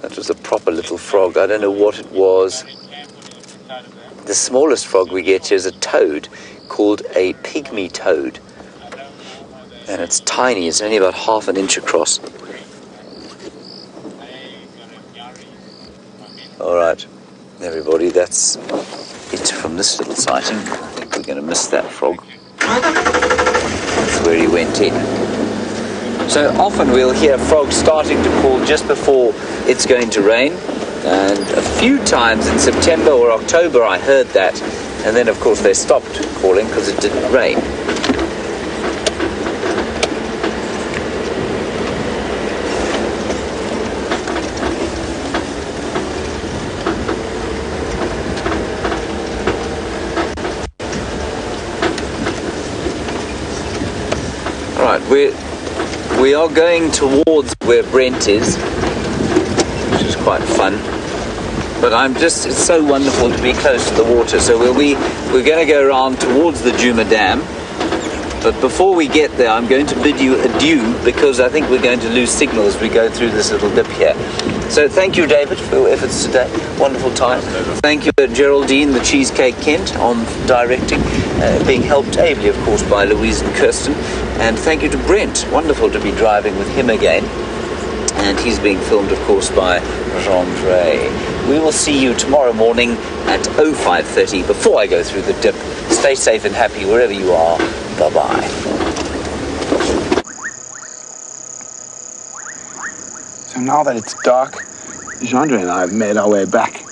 That was a proper little frog. I don't know what it was. The smallest frog we get here is a toad called a pygmy toad. And it's tiny, it's only about half an inch across. Alright, everybody, that's it from this little sighting. I think we're going to miss that frog. That's where he went in. So often we'll hear frogs starting to call just before it's going to rain. And a few times in September or October I heard that, and then of course they stopped calling because it didn't rain. All right, we are going towards where Brent is, which is quite fun. But it's so wonderful to be close to the water. So we're going to go around towards the Djuma Dam. But before we get there, I'm going to bid you adieu because I think we're going to lose signal as we go through this little dip here. So thank you, David, for your efforts today. Wonderful time. Thank you, Geraldine, the Cheesecake Kent, on directing, being helped ably, of course, by Louise and Kirsten. And thank you to Brent. Wonderful to be driving with him again. And he's being filmed, of course, by Jean-Dre. We will see you tomorrow morning at 05:30 before I go through the dip. Stay safe and happy wherever you are. Bye-bye. So now that it's dark, Jean-Dre and I have made our way back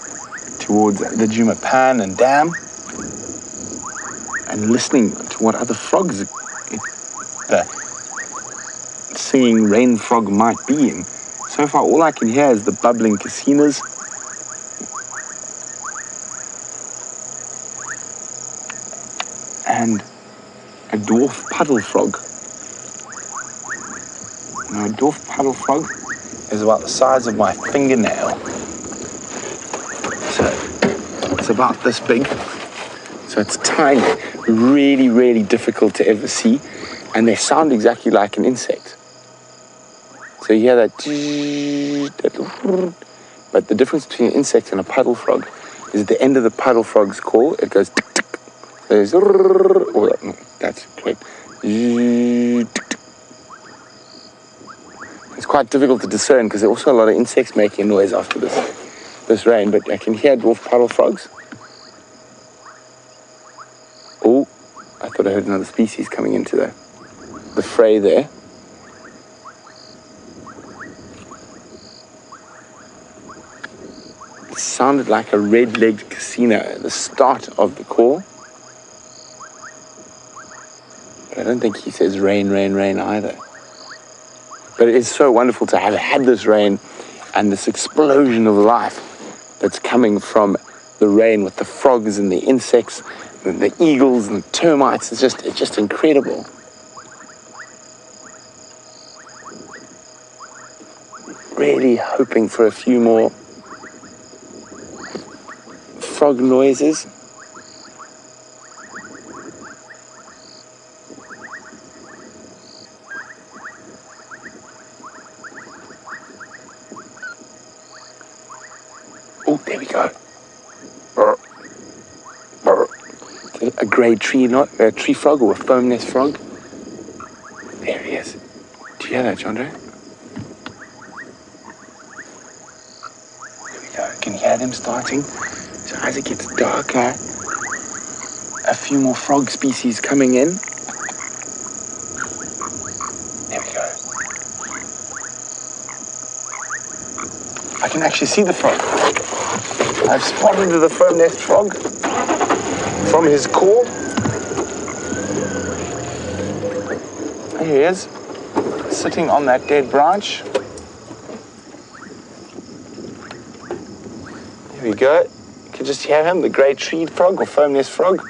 towards the Djuma Pan and Dam and listening to what other frogs the singing rain frog might be in. So far, all I can hear is the bubbling casinas. And a dwarf puddle frog. Now, a dwarf puddle frog is about the size of my fingernail. So, it's about this big. So it's tiny, really, really difficult to ever see. And they sound exactly like an insect. So you hear that, but the difference between an insect and a puddle frog is at the end of the puddle frog's call, it goes tick, tick. There's, that's great. It's quite difficult to discern because there are also a lot of insects making noise after this rain, but I can hear dwarf puddle frogs. Oh, I thought I heard another species coming into the fray there. sounded like a red-legged casino at the start of the call. But I don't think he says rain, rain, rain either. But it is so wonderful to have had this rain and this explosion of life that's coming from the rain with the frogs and the insects and the eagles and the termites. It's just incredible. Really hoping for a few more frog noises. Oh, there we go. A grey tree, not a tree frog or a foam nest frog. There he is. Do you hear that, Chandra? There we go. Can you hear them starting? So as it gets darker, a few more frog species coming in. There we go. I can actually see the frog. I've spotted the foam nest frog from his call. There he is, sitting on that dead branch. There we go. You can just hear him, the grey tree frog or foam nest frog.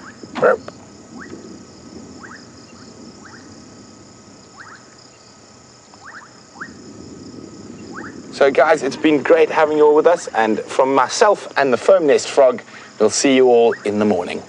So guys, it's been great having you all with us, and from myself and the foam nest frog, we'll see you all in the morning.